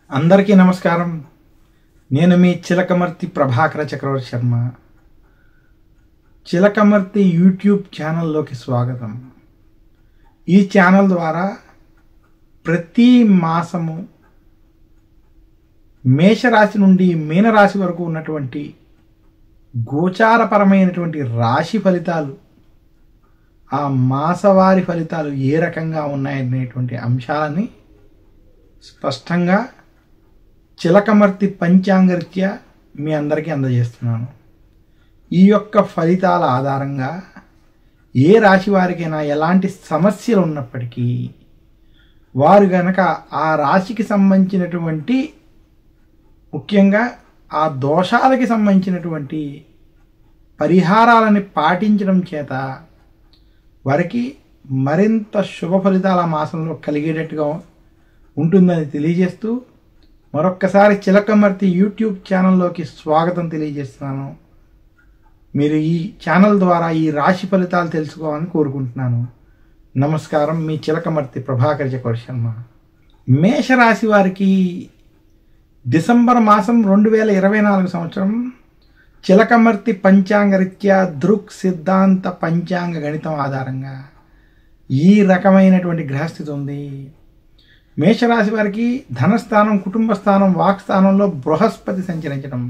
అందరికీ నమస్కారం. నేను మీ చిలకమర్తి ప్రభాకర చక్రవర్తి శర్మ. చిలకమర్తి యూట్యూబ్ ఛానల్లోకి స్వాగతం. ఈ ఛానల్ ద్వారా ప్రతి మాసము మేషరాశి నుండి మీనరాశి వరకు ఉన్నటువంటి గోచారపరమైనటువంటి రాశి ఫలితాలు, ఆ మాసవారి ఫలితాలు ఏ రకంగా ఉన్నాయనేటువంటి అంశాలని స్పష్టంగా చిలకమర్తి పంచాంగరీత్యా మీ అందరికీ అందజేస్తున్నాను. ఈ యొక్క ఫలితాల ఆధారంగా ఏ రాశి వారికైనా ఎలాంటి సమస్యలు ఉన్నప్పటికీ వారు గనక ఆ రాశికి సంబంధించినటువంటి, ముఖ్యంగా ఆ దోషాలకి సంబంధించినటువంటి పరిహారాలని పాటించడం చేత వారికి మరింత శుభ ఫలితాల మాసంలో కలిగేటట్టుగా ఉంటుందని తెలియజేస్తూ మరొక్కసారి చిలకమర్తి యూట్యూబ్ ఛానల్లోకి స్వాగతం తెలియజేస్తున్నాను. మీరు ఈ ఛానల్ ద్వారా ఈ రాశి ఫలితాలు తెలుసుకోవాలని కోరుకుంటున్నాను. నమస్కారం. మీ చిలకమర్తి ప్రభాకర చక్రవర్తి శర్మ. మేషరాశి వారికి డిసెంబర్ మాసం 2024 సంవత్సరం చిలకమర్తి పంచాంగరీత్యా దృక్ సిద్ధాంత పంచాంగ గణితం ఆధారంగా ఈ రకమైనటువంటి గ్రహస్థితి ఉంది. మేషరాశి వారికి ధనస్థానం, కుటుంబ స్థానం, వాక్ స్థానంలో బృహస్పతి సంచరించడం,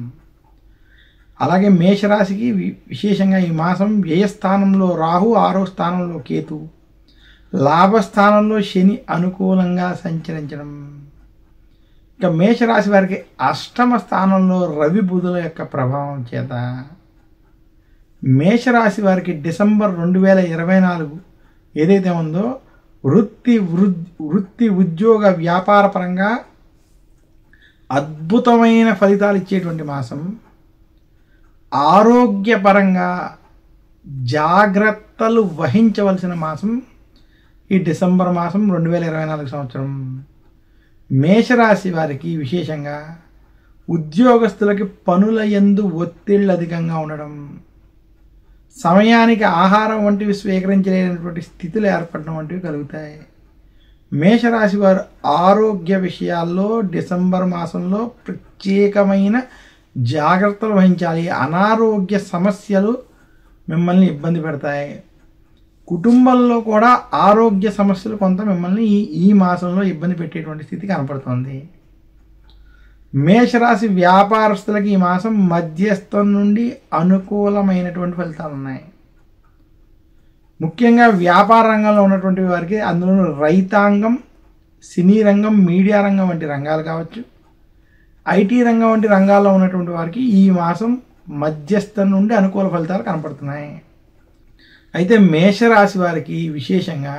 అలాగే మేషరాశికి విశేషంగా ఈ మాసం వ్యయస్థానంలో రాహు, 6వ స్థానంలో కేతు, లాభస్థానంలో శని అనుకూలంగా సంచరించడం, ఇక మేషరాశి వారికి 8వ స్థానంలో రవి బుధుల యొక్క ప్రభావం చేత మేషరాశి వారికి డిసెంబర్ 2024 ఏదైతే ఉందో వృత్తి ఉద్యోగ వ్యాపార పరంగా అద్భుతమైన ఫలితాలు ఇచ్చేటువంటి మాసం. ఆరోగ్యపరంగా జాగ్రత్తలు వహించవలసిన మాసం ఈ డిసెంబర్ మాసం 2024 సంవత్సరం. మేషరాశి వారికి విశేషంగా ఉద్యోగస్తులకి పనుల యందు ఒత్తిళ్ళు అధికంగా ఉండడం, సమయానికి ఆహారం వంటివి స్వీకరించలేనటువంటి స్థితులు ఏర్పడడం వంటివి కలుగుతాయి. మేషరాశి వారు ఆరోగ్య విషయాల్లో డిసెంబర్ మాసంలో ప్రత్యేకమైన జాగ్రత్తలు వహించాలి. అనారోగ్య సమస్యలు మిమ్మల్ని ఇబ్బంది పెడతాయి. కుటుంబంలో కూడా ఆరోగ్య సమస్యలు కొంత మిమ్మల్ని ఈ మాసంలో ఇబ్బంది పెట్టేటువంటి స్థితి కనపడుతుంది. మేషరాశి వ్యాపారస్తులకి ఈ మాసం మధ్యస్థం నుండి అనుకూలమైనటువంటి ఫలితాలు ఉన్నాయి. ముఖ్యంగా వ్యాపార రంగంలో ఉన్నటువంటి వారికి, అందులో రైతాంగం, సినీ రంగం, మీడియా రంగం వంటి రంగాలు కావచ్చు, ఐటీ రంగం వంటి రంగాల్లో ఉన్నటువంటి వారికి ఈ మాసం మధ్యస్థం నుండి అనుకూల ఫలితాలు కనపడుతున్నాయి. అయితే మేషరాశి వారికి విశేషంగా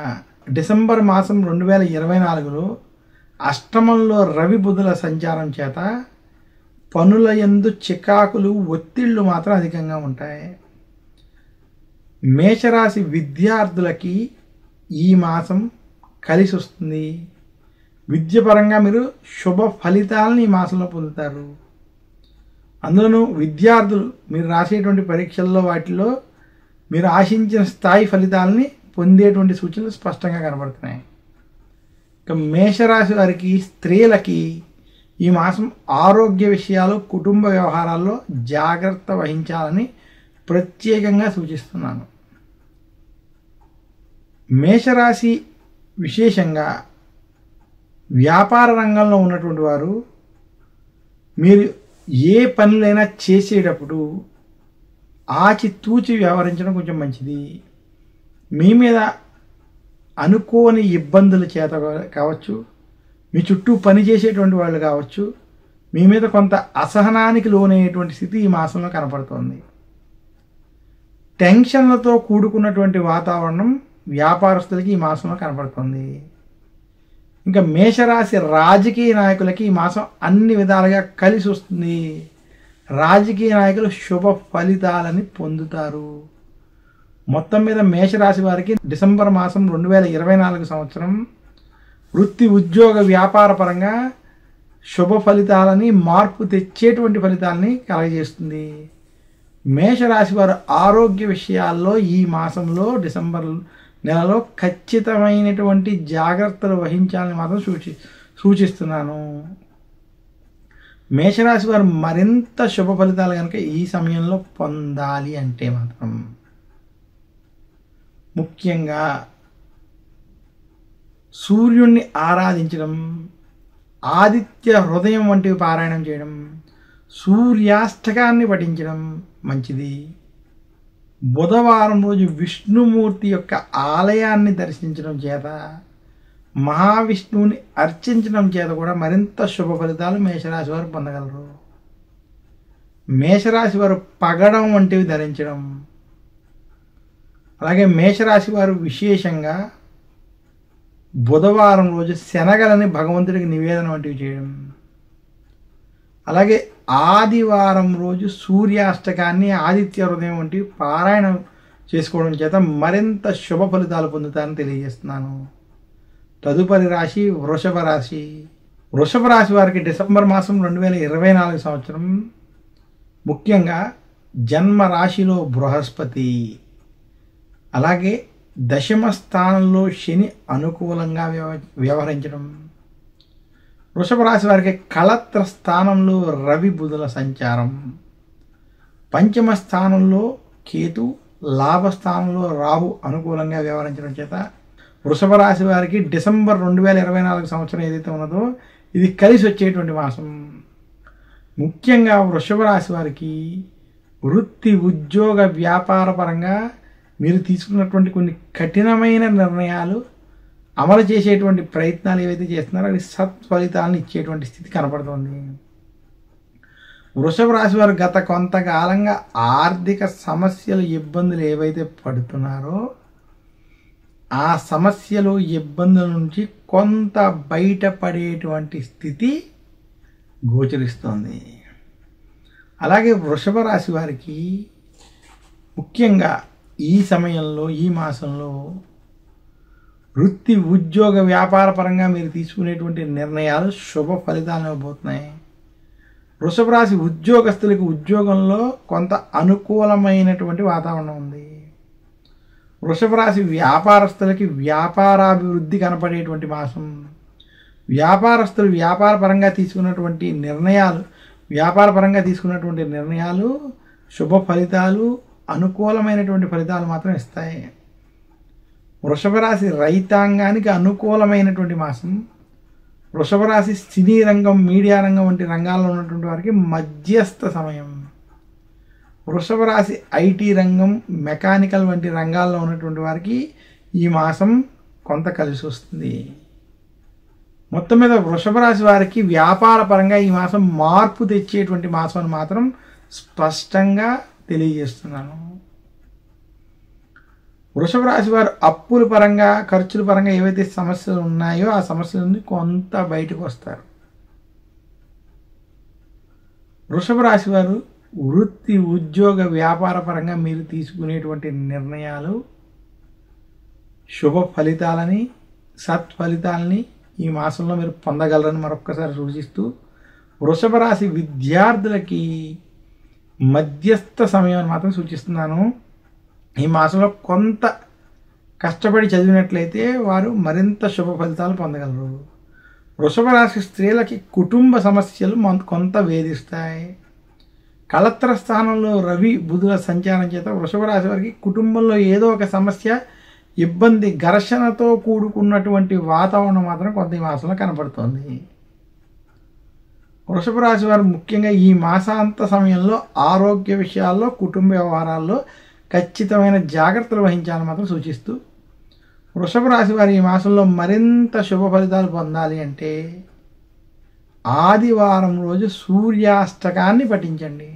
డిసెంబర్ మాసం 2024లో అష్టమంలో రవి బుధుల సంచారం చేత పనుల యందు చికాకులు, ఒత్తిళ్లు మాత్రం అధికంగా ఉంటాయి. మేషరాశి విద్యార్థులకి ఈ మాసం కలిసి వస్తుంది. విద్యపరంగా మీరు శుభ ఫలితాలను ఈ మాసంలో పొందుతారు. అందులోనూ విద్యార్థులు మీరు రాసేటువంటి పరీక్షల్లో వాటిలో మీరు ఆశించిన స్థాయి ఫలితాలని పొందేటువంటి సూచనలు స్పష్టంగా కనబడుతున్నాయి. ఇక మేషరాశి వారికి స్త్రీలకి ఈ మాసం ఆరోగ్య విషయాలు, కుటుంబ వ్యవహారాల్లో జాగ్రత్త వహించాలని ప్రత్యేకంగా సూచిస్తున్నాను. మేషరాశి విశేషంగా వ్యాపార రంగంలో ఉన్నటువంటి వారు మీరు ఏ పనులైనా చేసేటప్పుడు ఆచితూచి వ్యవహరించడం కొంచెం మంచిది. మీ మీద అనుకోని ఇబ్బందుల చేత కావచ్చు, మీ చుట్టూ పనిచేసేటువంటి వాళ్ళు కావచ్చు, మీ మీద కొంత అసహనానికి లోనయ్యేటువంటి స్థితి ఈ మాసంలో కనపడుతోంది. టెన్షన్లతో కూడుకున్నటువంటి వాతావరణం వ్యాపారస్తులకి ఈ మాసంలో కనపడుతుంది. ఇంకా మేషరాశి రాజకీయ నాయకులకి ఈ మాసం అన్ని విధాలుగా కలిసి వస్తుంది. రాజకీయ నాయకులు శుభ ఫలితాలని పొందుతారు. మొత్తం మీద మేషరాశి వారికి డిసెంబర్ మాసం 2024 సంవత్సరం వృత్తి ఉద్యోగ వ్యాపార పరంగా శుభ ఫలితాలని, మార్పు తెచ్చేటువంటి ఫలితాలని కలగజేస్తుంది. మేషరాశి వారు ఆరోగ్య విషయాల్లో ఈ మాసంలో డిసెంబర్ నెలలో ఖచ్చితమైనటువంటి జాగ్రత్తలు వహించాలని మాత్రం సూచిస్తున్నాను. మేషరాశి వారు మరింత శుభ ఫలితాలు కనుక ఈ సమయంలో పొందాలి అంటే మాత్రం ముఖ్యంగా సూర్యుణ్ణి ఆరాధించడం, ఆదిత్య హృదయం వంటివి పారాయణం చేయడం, సూర్యాష్టకాన్ని పఠించడం మంచిది. బుధవారం రోజు విష్ణుమూర్తి యొక్క ఆలయాన్ని దర్శించడం చేత, మహావిష్ణువుని అర్చించడం చేత కూడా మరింత శుభ ఫలితాలు మేషరాశి వారు పొందగలరు. మేషరాశి వారు పగడం వంటివి ధరించడం, అలాగే మేషరాశి వారు విశేషంగా బుధవారం రోజు శనగలని భగవంతుడికి నివేదన వంటివి చేయడం, అలాగే ఆదివారం రోజు సూర్యాష్టకాన్ని, ఆదిత్య హృదయం వంటివి పారాయణం చేసుకోవడం చేత మరింత శుభ ఫలితాలు పొందుతారని తెలియజేస్తున్నాను. తదుపరి రాశి వృషభ రాశి. వృషభ రాశి వారికి డిసెంబర్ మాసం 2024 సంవత్సరం ముఖ్యంగా జన్మ రాశిలో బృహస్పతి, అలాగే దశమ స్థానంలో శని అనుకూలంగా వ్యవహరించడం, వృషభ రాశి వారికి కళత్ర స్థానంలో రవి బుధుల సంచారం, పంచమ స్థానంలో కేతు, లాభస్థానంలో రాహు అనుకూలంగా వ్యవహరించడం చేత వృషభ రాశి వారికి డిసెంబర్ 2024 సంవత్సరం ఏదైతే ఉన్నదో ఇది కలిసి వచ్చేటువంటి మాసం. ముఖ్యంగా వృషభ రాశి వారికి వృత్తి, ఉద్యోగ, వ్యాపార పరంగా మీరు తీసుకున్నటువంటి కొన్ని కఠినమైన నిర్ణయాలు అమలు చేసేటువంటి ప్రయత్నాలు ఏవైతే చేస్తున్నారో అవి సత్ఫలితాలను ఇచ్చేటువంటి స్థితి కనపడుతుంది. వృషభ రాశి వారు గత కొంతకాలంగా ఆర్థిక సమస్యలు, ఇబ్బందులు ఏవైతే పడుతున్నారో ఆ సమస్యలు, ఇబ్బందుల నుంచి కొంత బయటపడేటువంటి స్థితి గోచరిస్తోంది. అలాగే వృషభ రాశి వారికి ముఖ్యంగా ఈ సమయంలో, ఈ మాసంలో వృత్తి, ఉద్యోగ, వ్యాపార పరంగా మీరు తీసుకునేటువంటి నిర్ణయాలు శుభ ఫలితాలను ఇవ్వబోతున్నాయి. వృషభ రాశి ఉద్యోగస్తులకు ఉద్యోగంలో కొంత అనుకూలమైనటువంటి వాతావరణం ఉంది. వృషభ రాశి వ్యాపారస్తులకి వ్యాపారాభివృద్ధి కనపడేటువంటి మాసం. వ్యాపారస్తులు వ్యాపార పరంగా తీసుకున్నటువంటి నిర్ణయాలు శుభ ఫలితాలు, అనుకూలమైనటువంటి ఫలితాలు మాత్రం ఇస్తాయి. వృషభ రాశి రైతాంగానికి అనుకూలమైనటువంటి మాసం. వృషభ రాశి సినీ రంగం, మీడియా రంగం వంటి రంగాల్లో ఉన్నటువంటి వారికి మధ్యస్థ సమయం. వృషభ రాశి ఐటీ రంగం, మెకానికల్ వంటి రంగాల్లో ఉన్నటువంటి వారికి ఈ మాసం కొంత కలిసి వస్తుంది. మొత్తం మీద వృషభ రాశి వారికి వ్యాపార పరంగా ఈ మాసం మార్పు తెచ్చేటువంటి మాసం అని మాత్రం స్పష్టంగా తెలియజేస్తున్నాను. వృషభ రాశి వారు అప్పుల పరంగా, ఖర్చుల పరంగా ఏవైతే సమస్యలు ఉన్నాయో ఆ సమస్యల నుండి కొంత బయటకు వస్తారు. వృషభ రాశి వారు వృత్తి, ఉద్యోగ, వ్యాపార పరంగా మీరు తీసుకునేటువంటి నిర్ణయాలు శుభ ఫలితాలని, సత్ఫలితాలని ఈ మాసంలో మీరు పొందగలరని మరొక్కసారి సూచిస్తూ, వృషభ రాశి విద్యార్థులకి మధ్యస్థ సమయం అని మాత్రం సూచిస్తున్నాను. ఈ మాసంలో కొంత కష్టపడి చదివినట్లయితే వారు మరింత శుభ ఫలితాలు పొందగలరు. వృషభ రాశి స్త్రీలకి కుటుంబ సమస్యలు కొంత వేధిస్తాయి. కళత్ర స్థానంలో రవి బుధుల సంచారం చేత వృషభ రాశి వారికి కుటుంబంలో ఏదో ఒక సమస్య, ఇబ్బంది, ఘర్షణతో కూడుకున్నటువంటి వాతావరణం మాత్రం కొంత ఈ మాసంలో కనపడుతోంది. వృషభ రాశి వారు ముఖ్యంగా ఈ మాసాంత సమయంలో ఆరోగ్య విషయాల్లో, కుటుంబ వ్యవహారాల్లో ఖచ్చితమైన జాగ్రత్తలు వహించాలని మాత్రం సూచిస్తూ, వృషభ రాశి వారు ఈ మాసంలో మరింత శుభ ఫలితాలు పొందాలి అంటే ఆదివారం రోజు సూర్యాష్టకాన్ని పఠించండి.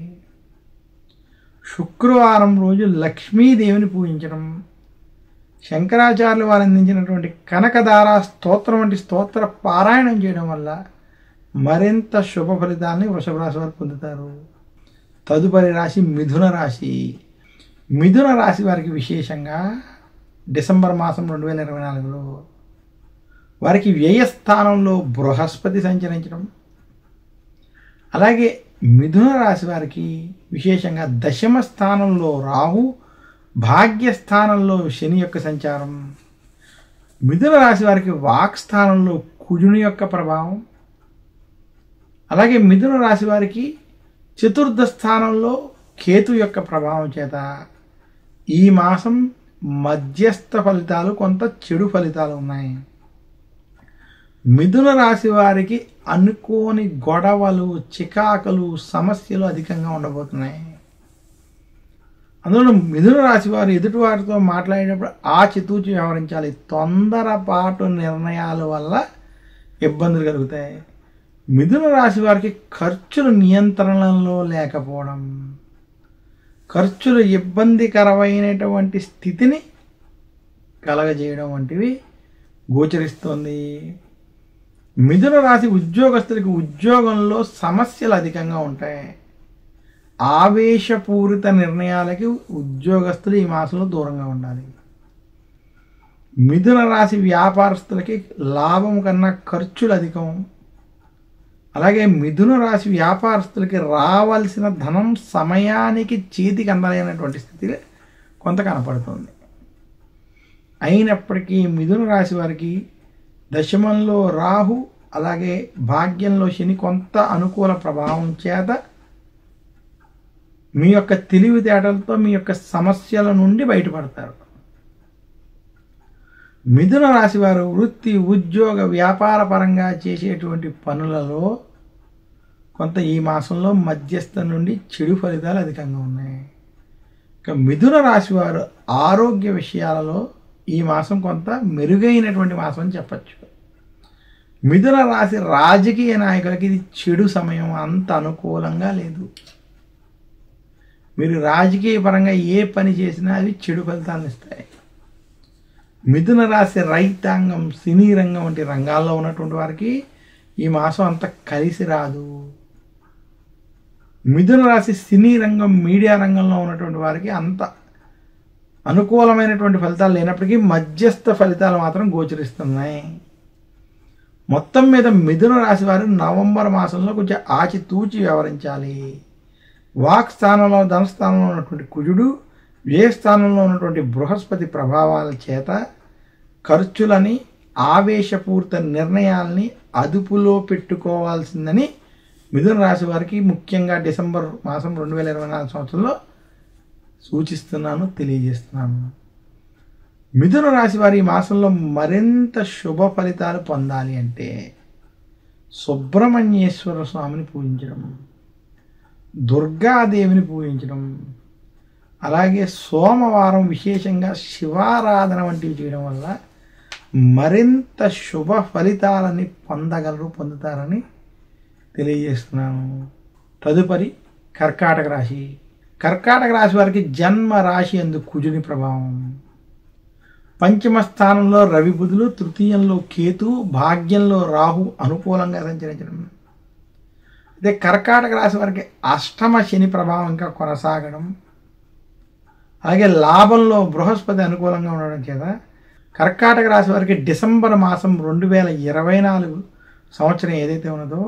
శుక్రవారం రోజు లక్ష్మీదేవిని పూజించడం, శంకరాచార్యులు వారు అందించినటువంటి కనకదార స్తోత్రం వంటి స్తోత్ర పారాయణం చేయడం వల్ల మరింత శుభ ఫలితాలని వృషభ రాశి వారు పొందుతారు. తదుపరి రాశి మిథున రాశి. మిథున రాశి వారికి విశేషంగా డిసెంబర్ మాసం 2024లో వారికి వ్యయస్థానంలో బృహస్పతి సంచరించడం, అలాగే మిథున రాశి వారికి విశేషంగా దశమ స్థానంలో రాహు, భాగ్యస్థానంలో శని యొక్క సంచారం, మిథున రాశి వారికి వాక్స్థానంలో కుజుని యొక్క ప్రభావం, అలాగే మిథున రాశి వారికి చతుర్థ స్థానంలో కేతు యొక్క ప్రభావం చేత ఈ మాసం మధ్యస్థ ఫలితాలు, కొంత చెడు ఫలితాలు ఉన్నాయి. మిథున రాశి వారికి అనుకోని గొడవలు, చికాకులు, సమస్యలు అధికంగా ఉండబోతున్నాయి. అందులో మిథున రాశి వారు ఎదుటివారితో మాట్లాడేటప్పుడు ఆచితూచి వ్యవహరించాలి. తొందరపాటు నిర్ణయాల వల్ల ఇబ్బందులు కలుగుతాయి. మిథున రాశి వారికి ఖర్చులు నియంత్రణలో లేకపోవడం, ఖర్చులు ఇబ్బందికరమైనటువంటి స్థితిని కలగజేయడం వంటివి గోచరిస్తుంది. మిథున రాశి ఉద్యోగస్తులకి ఉద్యోగంలో సమస్యలు అధికంగా ఉంటాయి. ఆవేశపూరిత నిర్ణయాలకి ఉద్యోగస్తులు ఈ మాసంలో దూరంగా ఉండాలి. మిథున రాశి వ్యాపారస్తులకి లాభం కన్నా ఖర్చులు అధికం. అలాగే మిథున రాశి వ్యాపారస్తులకి రావాల్సిన ధనం సమయానికి చేతికి అందలేనటువంటి స్థితి కొంత కనపడుతుంది. అయినప్పటికీ మిథున రాశి వారికి దశమంలో రాహు, అలాగే భాగ్యంలో శని కొంత అనుకూల ప్రభావం చేత మీ యొక్క తెలివితేటలతో మీ యొక్క సమస్యల నుండి బయటపడతారు. మిథున రాశి వారు వృత్తి, ఉద్యోగ, వ్యాపార పరంగా చేసేటువంటి పనులలో కొంత ఈ మాసంలో మధ్యస్థ నుండి చెడు ఫలితాలు అధికంగా ఉన్నాయి. ఇక మిథున రాశి వారు ఆరోగ్య విషయాలలో ఈ మాసం కొంత మెరుగైనటువంటి మాసం అని చెప్పచ్చు. మిథున రాశి రాజకీయ నాయకులకి ఇది చెడు సమయం, అంత అనుకూలంగా లేదు. మీరు రాజకీయ పరంగా ఏ పని చేసినా అవి చెడు ఫలితాలను ఇస్తాయి. మిథున రాశి రైతాంగం, సినీ రంగం వంటి రంగాల్లో ఉన్నటువంటి వారికి ఈ మాసం అంత కలిసి రాదు. మిథున రాశి సినీ రంగం, మీడియా రంగంలో ఉన్నటువంటి వారికి అంత అనుకూలమైనటువంటి ఫలితాలు లేనప్పటికీ మధ్యస్థ ఫలితాలు మాత్రం గోచరిస్తున్నాయి. మొత్తం మీద మిథున రాశి వారు నవంబర్ మాసంలో కొంచెం ఆచితూచి వ్యవహరించాలి. వాక్ స్థానంలో, ధనస్థానంలో ఉన్నటువంటి కుజుడు, వ్యయ స్థానంలో ఉన్నటువంటి బృహస్పతి ప్రభావాల చేత ఖర్చులని, ఆవేశపూరిత నిర్ణయాల్ని అదుపులో పెట్టుకోవాల్సిందని మిథున రాశి వారికి ముఖ్యంగా డిసెంబర్ మాసం 2024 సంవత్సరంలో సూచిస్తున్నాను, తెలియజేస్తున్నాను. మిథున రాశి వారి ఈ మాసంలో మరింత శుభ ఫలితాలు పొందాలి అంటే సుబ్రహ్మణ్యేశ్వర స్వామిని పూజించడం, దుర్గాదేవిని పూజించడం, అలాగే సోమవారం విశేషంగా శివారాధన వంటివి చేయడం వల్ల మరింత శుభ ఫలితాలని పొందుతారని తెలియజేస్తున్నాను. తదుపరి కర్కాటక రాశి. కర్కాటక రాశి వారికి జన్మ రాశి యందు కుజుని ప్రభావం, పంచమ స్థానంలో రవి బుధులు, తృతీయంలో కేతు, భాగ్యంలో రాహు అనుకూలంగా సంచరించడం. అదే కర్కాటక రాశి వారికి అష్టమ శని ప్రభావం ఇంకా కొనసాగడం, అలాగే లాభంలో బృహస్పతి అనుకూలంగా ఉండడం చేత కర్కాటక రాశి వారికి డిసెంబర్ మాసం 2024 సంవత్సరం ఏదైతే ఉన్నదో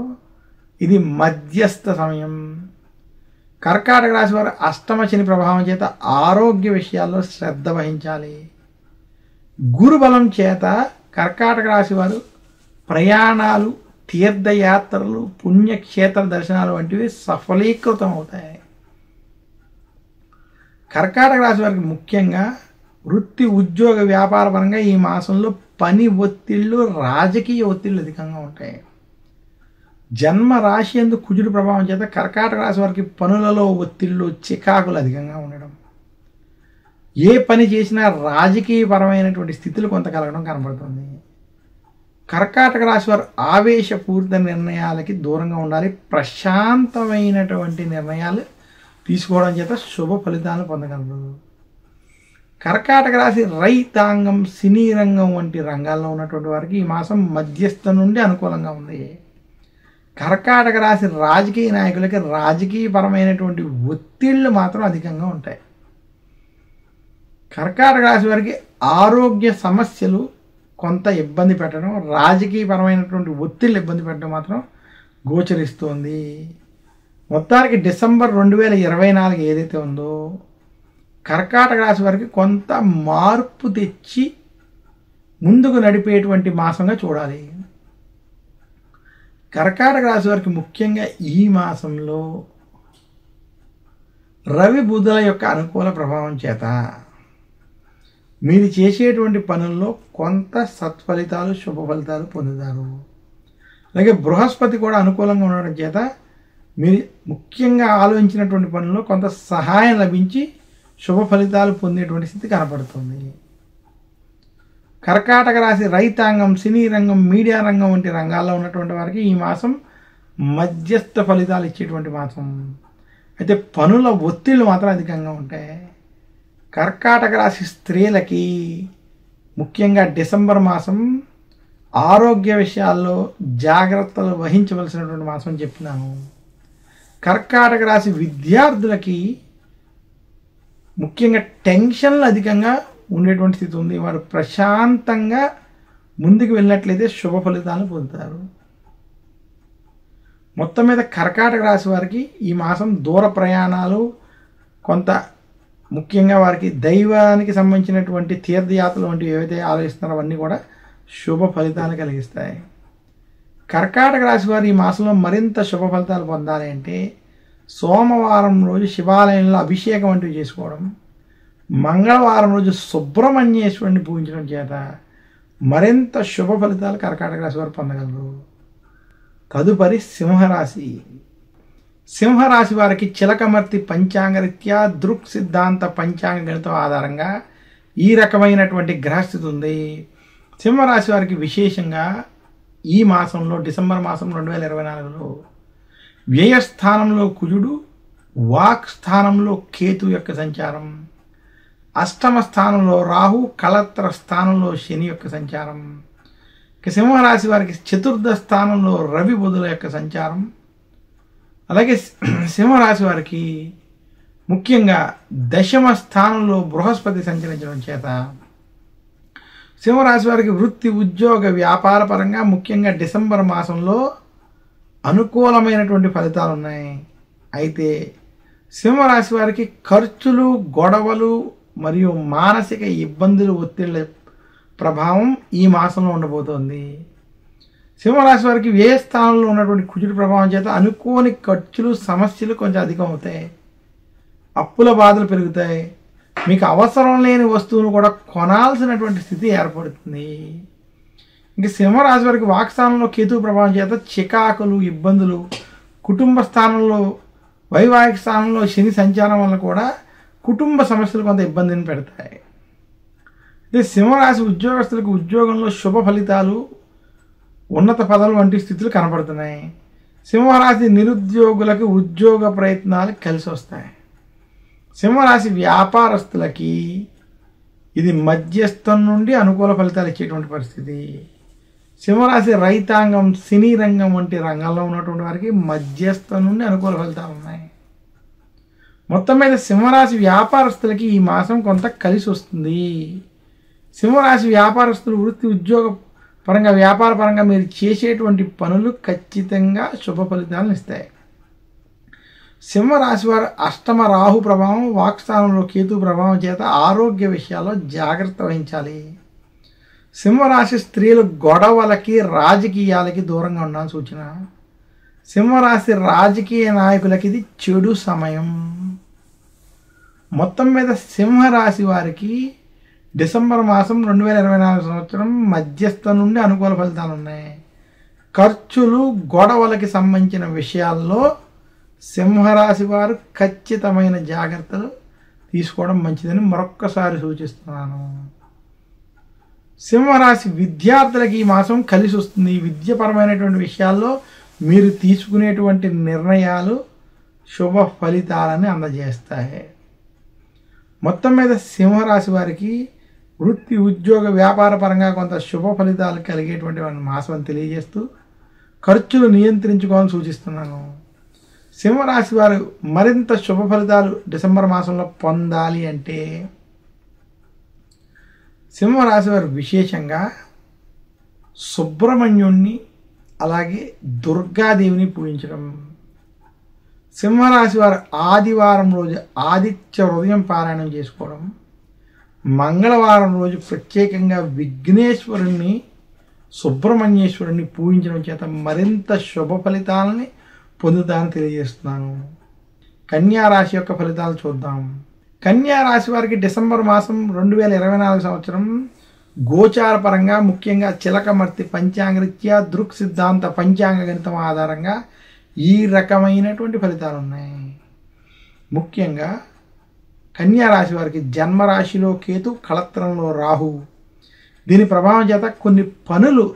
ఇది మధ్యస్థ సమయం. కర్కాటక రాశి వారు అష్టమ శని ప్రభావం చేత ఆరోగ్య విషయాల్లో శ్రద్ధ వహించాలి. గురుబలం చేత కర్కాటక రాశి వారు ప్రయాణాలు, తీర్థయాత్రలు, పుణ్యక్షేత్ర దర్శనాలు వంటివి సఫలీకృతం అవుతాయి. కర్కాటక రాశి వారికి ముఖ్యంగా వృత్తి, ఉద్యోగ, వ్యాపార పరంగా ఈ మాసంలో పని ఒత్తిళ్ళు, రాజకీయ ఒత్తిళ్ళు అధికంగా ఉంటాయి. జన్మ రాశి యందు కుజుడి ప్రభావం చేత కర్కాటక రాశి వారికి పనులలో ఒత్తిళ్ళు, చికాకులు అధికంగా ఉండడం, ఏ పని చేసినా రాజకీయపరమైనటువంటి స్థితులు కొంత కలగడం కనబడుతుంది. కర్కాటక రాశి వారు ఆవేశపూరిత నిర్ణయాలకి దూరంగా ఉండాలి. ప్రశాంతమైనటువంటి నిర్ణయాలు తీసుకోవడం చేత శుభ ఫలితాలను పొందగలరు. కర్కాటక రాశి రైతాంగం, సినీ రంగం వంటి రంగాల్లో ఉన్నటువంటి వారికి ఈ మాసం మధ్యస్థ నుండి అనుకూలంగా ఉంది. కర్కాటక రాశి రాజకీయ నాయకులకి రాజకీయపరమైనటువంటి ఒత్తిళ్లు మాత్రం అధికంగా ఉంటాయి. కర్కాటక రాశి వారికి ఆరోగ్య సమస్యలు కొంత ఇబ్బంది పెట్టడం, రాజకీయపరమైనటువంటి ఒత్తిళ్ళు ఇబ్బంది పెట్టడం మాత్రం గోచరిస్తోంది. మొత్తానికి డిసెంబర్ 2024 ఏదైతే ఉందో కర్కాటక రాశి వారికి కొంత మార్పు తెచ్చి ముందుకు నడిపేటువంటి మాసంగా చూడాలి. కర్కాటక రాశి వారికి ముఖ్యంగా ఈ మాసంలో రవి బుధుల యొక్క అనుకూల ప్రభావం చేత మీరు చేసేటువంటి పనుల్లో కొంత సత్ఫలితాలు శుభ ఫలితాలు పొందుతారు. అలాగే బృహస్పతి కూడా అనుకూలంగా ఉండడం చేత మీరు ముఖ్యంగా ఆలోచించినటువంటి పనుల్లో కొంత సహాయం లభించి శుభ ఫలితాలు పొందేటువంటి స్థితి కనపడుతుంది. కర్కాటక రాశి రైతాంగం, సినీ రంగం, మీడియా రంగం వంటి రంగాల్లో ఉన్నటువంటి వారికి ఈ మాసం మధ్యస్థ ఫలితాలు ఇచ్చేటువంటి మాసం. అయితే పనుల ఒత్తిళ్లు మాత్రం అధికంగా ఉంటాయి. కర్కాటక రాశి స్త్రీలకి ముఖ్యంగా డిసెంబర్ మాసం ఆరోగ్య విషయాల్లో జాగ్రత్తలు వహించవలసినటువంటి మాసం అని చెప్పినాను. కర్కాటక రాశి విద్యార్థులకి ముఖ్యంగా టెన్షన్లు అధికంగా ఉండేటువంటి స్థితి ఉంది. వారు ప్రశాంతంగా ముందుకు వెళ్ళినట్లయితే శుభ ఫలితాలను పొందుతారు. మొత్తం మీద కర్కాటక రాశి వారికి ఈ మాసం దూర ప్రయాణాలు, కొంత ముఖ్యంగా వారికి దైవానికి సంబంధించినటువంటి తీర్థయాత్రలు వంటివి ఏవైతే ఆలోచిస్తున్నారో అవన్నీ కూడా శుభ ఫలితాలు కలిగిస్తాయి. కర్కాటక రాశి వారు ఈ మాసంలో మరింత శుభ ఫలితాలు పొందాలి అంటే సోమవారం రోజు శివాలయంలో అభిషేకం వంటివి చేసుకోవడం, మంగళవారం రోజు సుబ్రహ్మణ్యేశ్వరుని పూజించడం చేత మరింత శుభ ఫలితాలు కర్కాటక రాశి వారు పొందగలరు. తదుపరి సింహరాశి. సింహరాశి వారికి చిలకమర్తి పంచాంగరీత్యా దృక్ సిద్ధాంత పంచాంగ గణితం ఆధారంగా ఈ రకమైనటువంటి గ్రహస్థితి ఉంది. సింహరాశి వారికి విశేషంగా ఈ మాసంలో డిసెంబర్ మాసం 2024లో వ్యయస్థానంలో కుజుడు, వాక్ స్థానంలో కేతు యొక్క సంచారం, అష్టమ స్థానంలో రాహు, కళత్ర స్థానంలో శని యొక్క సంచారం, సింహరాశి వారికి చతుర్థ స్థానంలో రవి బుధుల యొక్క సంచారం, అలాగే సింహరాశి వారికి ముఖ్యంగా దశమ స్థానంలో బృహస్పతి సంచరించడం చేత సింహరాశి వారికి వృత్తి, ఉద్యోగ, వ్యాపార పరంగా ముఖ్యంగా డిసెంబర్ మాసంలో అనుకూలమైనటువంటి ఫలితాలు ఉన్నాయి. అయితే సింహరాశి వారికి ఖర్చులు, గొడవలు మరియు మానసిక ఇబ్బందులు, ఒత్తిళ్ల ప్రభావం ఈ మాసంలో ఉండబోతోంది. సింహరాశి వారికి వ్యయ స్థానంలో ఉన్నటువంటి కుజుడి ప్రభావం చేత అనుకోని ఖర్చులు, సమస్యలు కొంచెం అధికం అవుతాయి. అప్పుల బాధలు పెరుగుతాయి. మీకు అవసరం లేని వస్తువును కూడా కొనాల్సినటువంటి స్థితి ఏర్పడుతుంది. ఇంక సింహరాశి వారికి వాక్స్థానంలో కేతు ప్రభావం చేత చికాకులు, ఇబ్బందులు, కుటుంబ స్థానంలో వైవాహిక స్థానంలో శని సంచారం వల్ల కూడా కుటుంబ సమస్యలు కొంత ఇబ్బందిని పెడతాయి. ఇదే సింహరాశి ఉద్యోగస్తులకు ఉద్యోగంలో శుభ ఫలితాలు, ఉన్నత పదవులు వంటి స్థితులు కనపడుతున్నాయి. సింహరాశి నిరుద్యోగులకు ఉద్యోగ ప్రయత్నాలు కలిసి వస్తాయి. సింహరాశి వ్యాపారస్తులకి ఇది మధ్యస్థం నుండి అనుకూల ఫలితాలు ఇచ్చేటువంటి పరిస్థితి. సింహరాశి రైతాంగం, సినీ రంగం వంటి రంగాల్లో ఉన్నటువంటి వారికి మధ్యస్థం నుండి అనుకూల ఫలితాలు ఉన్నాయి. మొత్తం మీద సింహరాశి వ్యాపారస్తులకి ఈ మాసం కొంత కలిసి వస్తుంది. సింహరాశి వ్యాపారస్తులు వృత్తి, ఉద్యోగ పరంగా, వ్యాపార పరంగా మీరు చేసేటువంటి పనులు ఖచ్చితంగా శుభ ఫలితాలను ఇస్తాయి. సింహరాశి వారు అష్టమ రాహు ప్రభావం, వాక్స్థానంలో కేతు ప్రభావం చేత ఆరోగ్య విషయాల్లో జాగ్రత్త వహించాలి. సింహరాశి స్త్రీలు గొడవలకి, రాజకీయాలకి దూరంగా ఉండాలని సూచన. సింహరాశి రాజకీయ నాయకులకి ఇది చెడు సమయం. మొత్తం మీద సింహరాశి వారికి డిసెంబర్ మాసం 2024 సంవత్సరం మధ్యస్థం నుండి అనుకూల ఫలితాలు ఉన్నాయి. ఖర్చులు, గొడవలకి సంబంధించిన విషయాల్లో సింహరాశి వారు ఖచ్చితమైన జాగ్రత్తలు తీసుకోవడం మంచిదని మరొక్కసారి సూచిస్తున్నాను. సింహరాశి విద్యార్థులకి ఈ మాసం కలిసి వస్తుంది. విద్యాపరమైనటువంటి విషయాల్లో మీరు తీసుకునేటువంటి నిర్ణయాలు శుభ ఫలితాలని అందజేస్తాయి. మొత్తం మీద సింహరాశి వారికి వృత్తి, ఉద్యోగ, వ్యాపార పరంగా కొంత శుభ ఫలితాలు కలిగేటువంటి మాసం అని తెలియజేస్తూ ఖర్చులు నియంత్రించుకోవాలని సూచిస్తున్నాను. సింహరాశి వారు మరింత శుభ ఫలితాలు డిసెంబర్ మాసంలో పొందాలి అంటే సింహరాశి వారు విశేషంగా సుబ్రహ్మణ్యుణ్ణి, అలాగే దుర్గాదేవిని పూజించడం. సింహరాశి వారు ఆదివారం రోజు ఆదిత్య హృదయం పారాయణం చేసుకోవడం, మంగళవారం రోజు ప్రత్యేకంగా విఘ్నేశ్వరుణ్ణి సుబ్రహ్మణ్యేశ్వరుని పూజించడం చేత మరింత శుభ ఫలితాలని పొందుతానని తెలియజేస్తున్నాను. కన్యా రాశి యొక్క ఫలితాలు చూద్దాం. కన్యా రాశి వారికి డిసెంబర్ మాసం 2024 సంవత్సరం గోచార పరంగా ముఖ్యంగా చిలకమర్తి పంచాంగరీత్యా దృక్ సిద్ధాంత పంచాంగ గణితం ఆధారంగా ఈ రకమైనటువంటి ఫలితాలు ఉన్నాయి. ముఖ్యంగా కన్యా రాశి వారికి జన్మరాశిలో కేతు, కళత్రంలో రాహు. దీని ప్రభావం చేత కొన్ని పనులు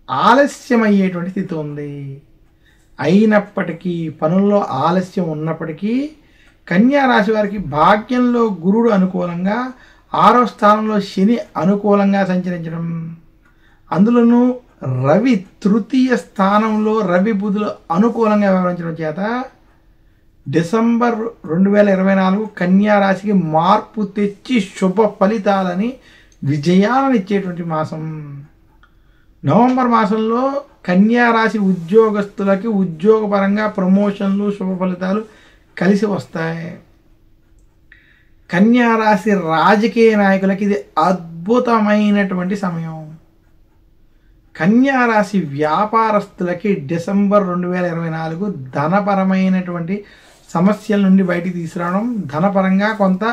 ఆలస్యమయ్యేటువంటి స్థితి ఉంది. అయినప్పటికీ పనుల్లో ఆలస్యం ఉన్నప్పటికీ కన్యా రాశి వారికి భాగ్యంలో గురుడు అనుకూలంగా, 6వ స్థానంలో శని అనుకూలంగా సంచరించడం, అందులోనూ రవి తృతీయ స్థానంలో రవి బుధులు అనుకూలంగా వ్యవహరించడం చేత డిసెంబర్ 2024 కన్యా రాశికి మార్పు తెచ్చి శుభ ఫలితాలని విజయాలను ఇచ్చేటువంటి మాసం. నవంబర్ మాసంలో కన్యా రాశి ఉద్యోగస్తులకి ఉద్యోగపరంగా ప్రమోషన్లు, శుభ ఫలితాలు కలిసి వస్తాయి. కన్యా రాశి రాజకీయ నాయకులకి ఇది అద్భుతమైనటువంటి సమయం. కన్యా రాశి వ్యాపారస్తులకి డిసెంబర్ 2024 ధనపరమైనటువంటి సమస్యల నుండి బయటికి తీసుకురావడం, ధనపరంగా కొంత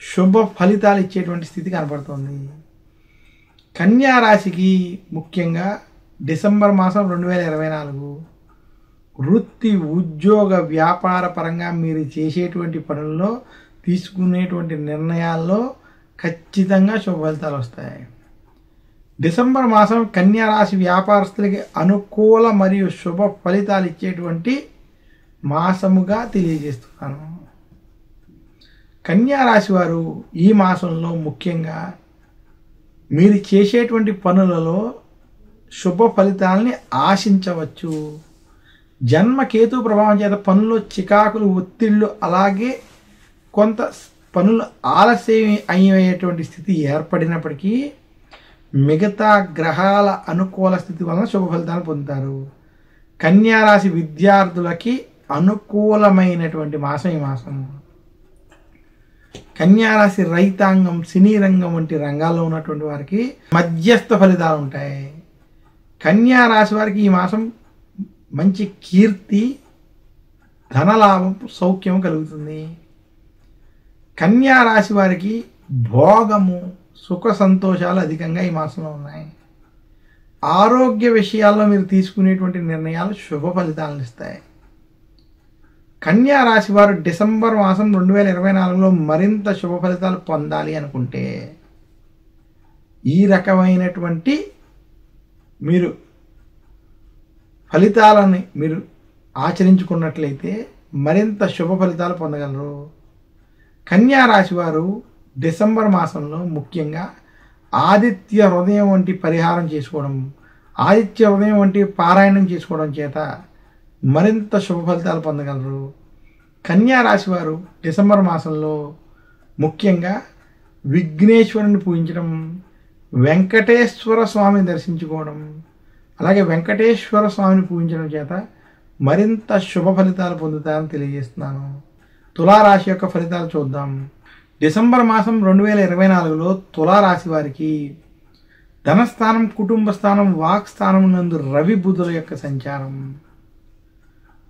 శుభ ఫలితాలు ఇచ్చేటువంటి స్థితి కనపడుతుంది. కన్యా రాశికి ముఖ్యంగా డిసెంబర్ మాసం 2024 వృత్తి, ఉద్యోగ, వ్యాపార పరంగా మీరు చేసేటువంటి పనుల్లో, తీసుకునేటువంటి నిర్ణయాల్లో ఖచ్చితంగా శుభ ఫలితాలు వస్తాయి. డిసెంబర్ మాసం కన్యా రాశి వ్యాపారస్తులకి అనుకూల మరియు శుభ ఫలితాలు ఇచ్చేటువంటి మాసముగా తెలియజేస్తున్నాను. కన్యా రాశి వారు ఈ మాసంలో ముఖ్యంగా మీరు చేసేటువంటి పనులలో శుభ ఫలితాలని ఆశించవచ్చు. జన్మ కేతు ప్రభావం చేత పనుల్లో చికాకులు, ఒత్తిళ్లు, అలాగే కొంత పనులు ఆలస్యం అయ్యేటువంటి స్థితి ఏర్పడినప్పటికీ మిగతా గ్రహాల అనుకూల స్థితి వలన శుభ ఫలితాలు పొందుతారు. కన్యా రాశి విద్యార్థులకి అనుకూలమైనటువంటి మాసం ఈ మాసం. కన్యా రాశి రైతాంగం, సినీ రంగం వంటి రంగాల్లో ఉన్నటువంటి వారికి మధ్యస్థ ఫలితాలు ఉంటాయి. కన్యా రాశి వారికి ఈ మాసం మంచి కీర్తి, ధనలాభం, సౌఖ్యం కలుగుతుంది. కన్యా రాశి వారికి భోగము, సుఖ సంతోషాలు అధికంగా ఈ మాసంలో ఉన్నాయి. ఆరోగ్య విషయాల్లో మీరు తీసుకునేటువంటి నిర్ణయాలు శుభ ఫలితాలను ఇస్తాయి. కన్యా రాశి వారు డిసెంబర్ మాసం 2024లో మరింత శుభ ఫలితాలు పొందాలి అనుకుంటే ఈ రకమైనటువంటి మీరు ఫలితాలని మీరు ఆచరించుకున్నట్లయితే మరింత శుభ ఫలితాలు పొందగలరు. కన్యా రాశి వారు డిసెంబర్ మాసంలో ముఖ్యంగా ఆదిత్య హృదయం వంటి పరిహారం చేసుకోవడం, ఆదిత్య హృదయం వంటి పారాయణం చేసుకోవడం చేత మరింత శుభ ఫలితాలు పొందగలరు. కన్యా రాశి వారు డిసెంబర్ మాసంలో ముఖ్యంగా విఘ్నేశ్వరుని పూజించడం, వెంకటేశ్వర స్వామిని దర్శించుకోవడం, అలాగే వెంకటేశ్వర స్వామిని పూజించడం చేత మరింత శుభ ఫలితాలు పొందుతారని తెలియజేస్తున్నాను. తులారాశి యొక్క ఫలితాలు చూద్దాం. డిసెంబర్ మాసం 2024లో తులారాశి వారికి ధనస్థానం, కుటుంబ స్థానం, వాక్ స్థానం నందు రవి బుధుల యొక్క సంచారం,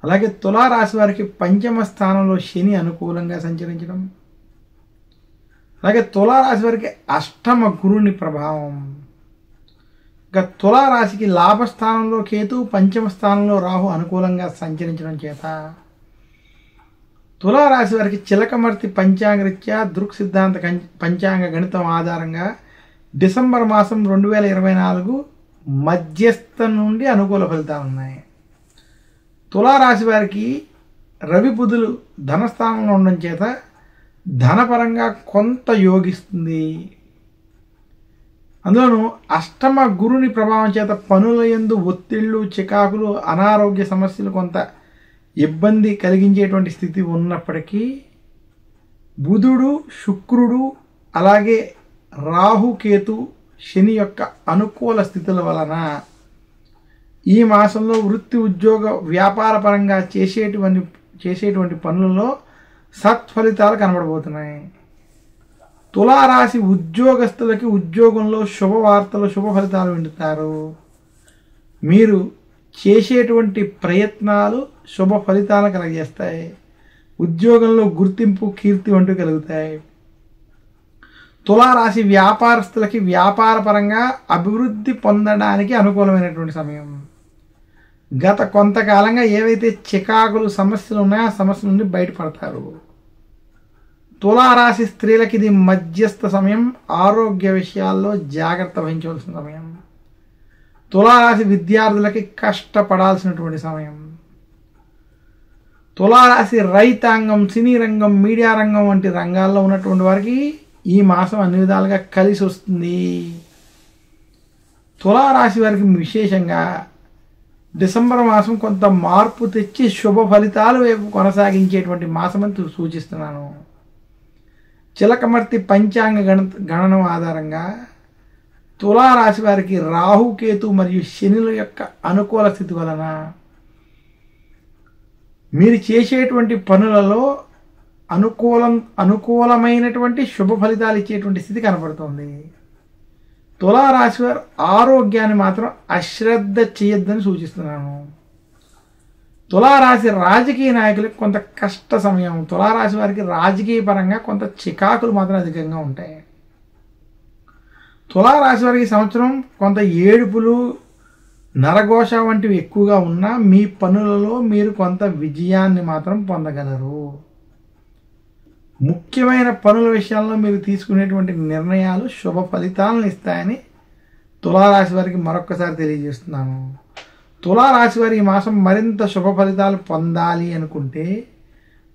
అలాగే తులారాశి వారికి పంచమ స్థానంలో శని అనుకూలంగా సంచరించడం, అలాగే తులారాశి వారికి అష్టమ గురుని ప్రభావం, ఇంకా తులారాశికి లాభస్థానంలో కేతు, పంచమ స్థానంలో రాహు అనుకూలంగా సంచరించడం చేత తులారాశి వారికి చిలకమర్తి పంచాంగరీత్యా దృక్ సిద్ధాంత పంచాంగ గణితం ఆధారంగా డిసెంబర్ మాసం 2024 మధ్యస్థ నుండి అనుకూల ఫలితాలు ఉన్నాయి. తులారాశి వారికి రవి బుధులు ధనస్థానంలో ఉండడం చేత ధనపరంగా కొంత యోగిస్తుంది. అందులోనూ అష్టమ గురుని ప్రభావం చేత పనుల యందు ఒత్తిళ్లు, చికాకులు, అనారోగ్య సమస్యలు, కొంత ఇబ్బంది కలిగించేటువంటి స్థితి ఉన్నప్పటికీ బుధుడు, శుక్రుడు, అలాగే రాహుకేతు, శని యొక్క అనుకూల స్థితుల వలన ఈ మాసంలో వృత్తి, ఉద్యోగ, వ్యాపార పరంగా చేసేటువంటి పనులలో సత్ఫలితాలు కనబడబోతున్నాయి. తులారాశి ఉద్యోగస్తులకి ఉద్యోగంలో శుభవార్తలు, శుభ ఫలితాలు వింటారు. మీరు చేసేటువంటి ప్రయత్నాలు శుభ ఫలితాలను కలగజేస్తాయి. ఉద్యోగంలో గుర్తింపు, కీర్తి అంటూ కలుగుతాయి. తులారాశి వ్యాపారస్తులకి వ్యాపారపరంగా అభివృద్ధి పొందడానికి అనుకూలమైనటువంటి సమయం. గత కొంతకాలంగా ఏవైతే చికాకులు, సమస్యలు ఉన్నాయో ఆ సమస్యల నుండి బయటపడతారు. తులారాశి స్త్రీలకి ఇది మధ్యస్థ సమయం. ఆరోగ్య విషయాల్లో జాగ్రత్త వహించవలసిన సమయం. తులారాశి విద్యార్థులకి కష్టపడాల్సినటువంటి సమయం. తులారాశి రైతాంగం, సినీ రంగం, మీడియా రంగం వంటి రంగాల్లో ఉన్నటువంటి వారికి ఈ మాసం అన్ని విధాలుగా కలిసి వస్తుంది. తులారాశి వారికి విశేషంగా డిసెంబర్ మాసం కొంత మార్పు తెచ్చి శుభ ఫలితాలు వైపు కొనసాగించేటువంటి మాసం అని సూచిస్తున్నాను. చిలకమర్తి పంచాంగ గణనం ఆధారంగా తులారాశి వారికి రాహు, కేతు మరియు శనుల యొక్క అనుకూల స్థితి వలన మీరు చేసేటువంటి పనులలో అనుకూలమైనటువంటి శుభ ఫలితాలు ఇచ్చేటువంటి స్థితి కనపడుతుంది. తులారాశి వారు ఆరోగ్యాన్ని మాత్రం అశ్రద్ధ చేయొద్దని సూచిస్తున్నాను. తులారాశి రాజకీయ నాయకులకు కొంత కష్ట సమయం. తులారాశి వారికి రాజకీయ పరంగా కొంత చికాకులు మాత్రం అధికంగా ఉంటాయి. తులారాశి వారికి సంవత్సరం కొంత ఏడుపులు, నరఘోష వంటివి ఎక్కువగా ఉన్నా మీ పనులలో మీరు కొంత విజయాన్ని మాత్రం పొందగలరు. ముఖ్యమైన పనుల విషయాల్లో మీరు తీసుకునేటువంటి నిర్ణయాలు శుభ ఫలితాలను ఇస్తాయని తులారాశి వారికి మరొక్కసారి తెలియజేస్తున్నాను. తులారాశి వారి ఈ మాసం మరింత శుభ ఫలితాలు పొందాలి అనుకుంటే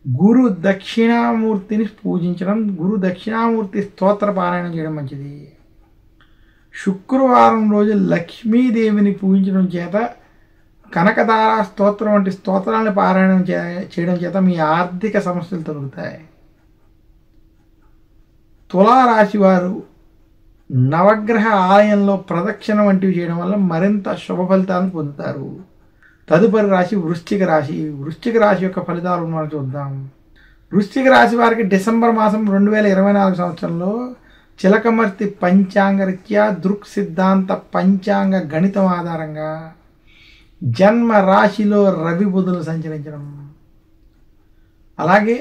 గురు దక్షిణామూర్తిని పూజించడం, గురు దక్షిణామూర్తి స్తోత్ర పారాయణం చేయడం మంచిది. శుక్రవారం రోజు లక్ష్మీదేవిని పూజించడం చేత, కనకదార స్తోత్రం వంటి స్తోత్రాలను పారాయణం చేయడం చేత మీ ఆర్థిక సమస్యలు తొలగుతాయి. తులారాశి వారు నవగ్రహ ఆలయంలో ప్రదక్షిణ వంటివి చేయడం వల్ల మరింత శుభ ఫలితాలను పొందుతారు. తదుపరి రాశి వృశ్చిక రాశి. వృశ్చిక రాశి యొక్క ఫలితాలు మనం చూద్దాం. వృశ్చిక రాశి వారికి డిసెంబర్ మాసం 2024 సంవత్సరంలో చిలకమర్తి పంచాంగరీత్యా దృక్ సిద్ధాంత పంచాంగ గణితం ఆధారంగా జన్మ రాశిలో రవి బుధులు సంచరించడం, అలాగే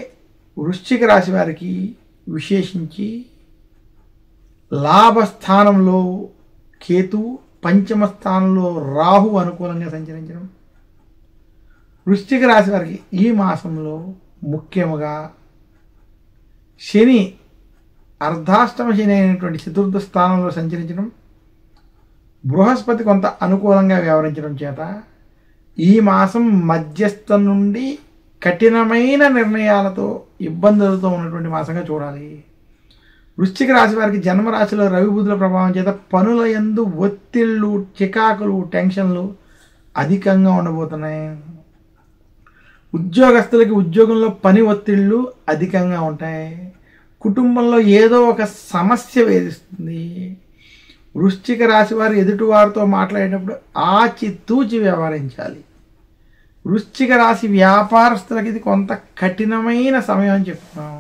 వృశ్చిక రాశి వారికి విశేషించి లాభస్థానంలో కేతు, పంచమ స్థానంలో రాహు అనుకూలంగా సంచరించడం, వృశ్చిక రాశి వారికి ఈ మాసంలో ముఖ్యముగా శని అర్ధాష్టమ శని అయినటువంటి చతుర్థ స్థానంలో సంచరించడం, బృహస్పతి కొంత అనుకూలంగా వ్యవహరించడం చేత ఈ మాసం మధ్యస్థం నుండి కఠినమైన నిర్ణయాలతో, ఇబ్బందులతో ఉన్నటువంటి మాసంగా చూడాలి. వృశ్చిక రాశి వారికి జన్మరాశిలో రవి బుధుల ప్రభావం చేత పనుల యందు ఒత్తిళ్ళు, చికాకులు, టెన్షన్లు అధికంగా ఉండబోతున్నాయి. ఉద్యోగస్తులకి ఉద్యోగంలో పని ఒత్తిళ్ళు అధికంగా ఉంటాయి. కుటుంబంలో ఏదో ఒక సమస్య వేధిస్తుంది. వృశ్చిక రాశి వారు ఎదుటివారితో మాట్లాడేటప్పుడు ఆచితూచి వ్యవహరించాలి. వృశ్చిక రాశి వ్యాపారస్తులకి ఇది కొంత కఠినమైన సమయం అని చెప్తున్నాం.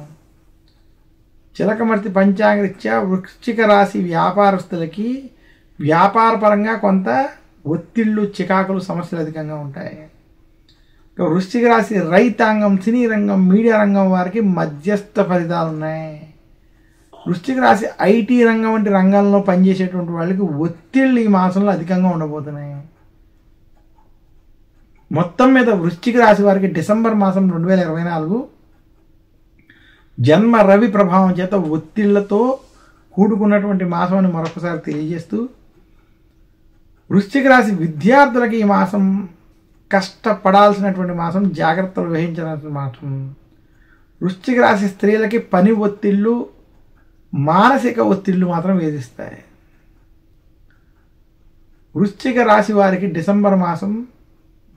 చిలకమర్తి పంచాంగరీత్యా వృశ్చిక రాశి వ్యాపారస్తులకి వ్యాపారపరంగా కొంత ఒత్తిళ్ళు, చికాకులు, సమస్యలు అధికంగా ఉంటాయి. వృశ్చిక రాశి రైతాంగం, సినీ రంగం, మీడియా రంగం వారికి మధ్యస్థ ఫలితాలు ఉన్నాయి. వృశ్చిక రాశి ఐటీ రంగం వంటి రంగాల్లో పనిచేసేటువంటి వాళ్ళకి ఒత్తిళ్ళు ఈ మాసంలో అధికంగా ఉండబోతున్నాయి. మొత్తం మీద వృశ్చిక రాశి వారికి డిసెంబర్ మాసం 2024 జన్మ రవి ప్రభావం చేత ఒత్తిళ్లతో కూడుకున్నటువంటి మాసం అని మరొకసారి తెలియజేస్తూ, వృశ్చిక రాశి విద్యార్థులకి ఈ మాసం కష్టపడాల్సినటువంటి మాసం, జాగ్రత్తలు వహించాల్సిన మాసం. వృశ్చిక రాశి స్త్రీలకి పని ఒత్తిళ్ళు, మానసిక ఒత్తిళ్ళు మాత్రం వేధిస్తాయి. వృశ్చిక రాశి వారికి డిసెంబర్ మాసం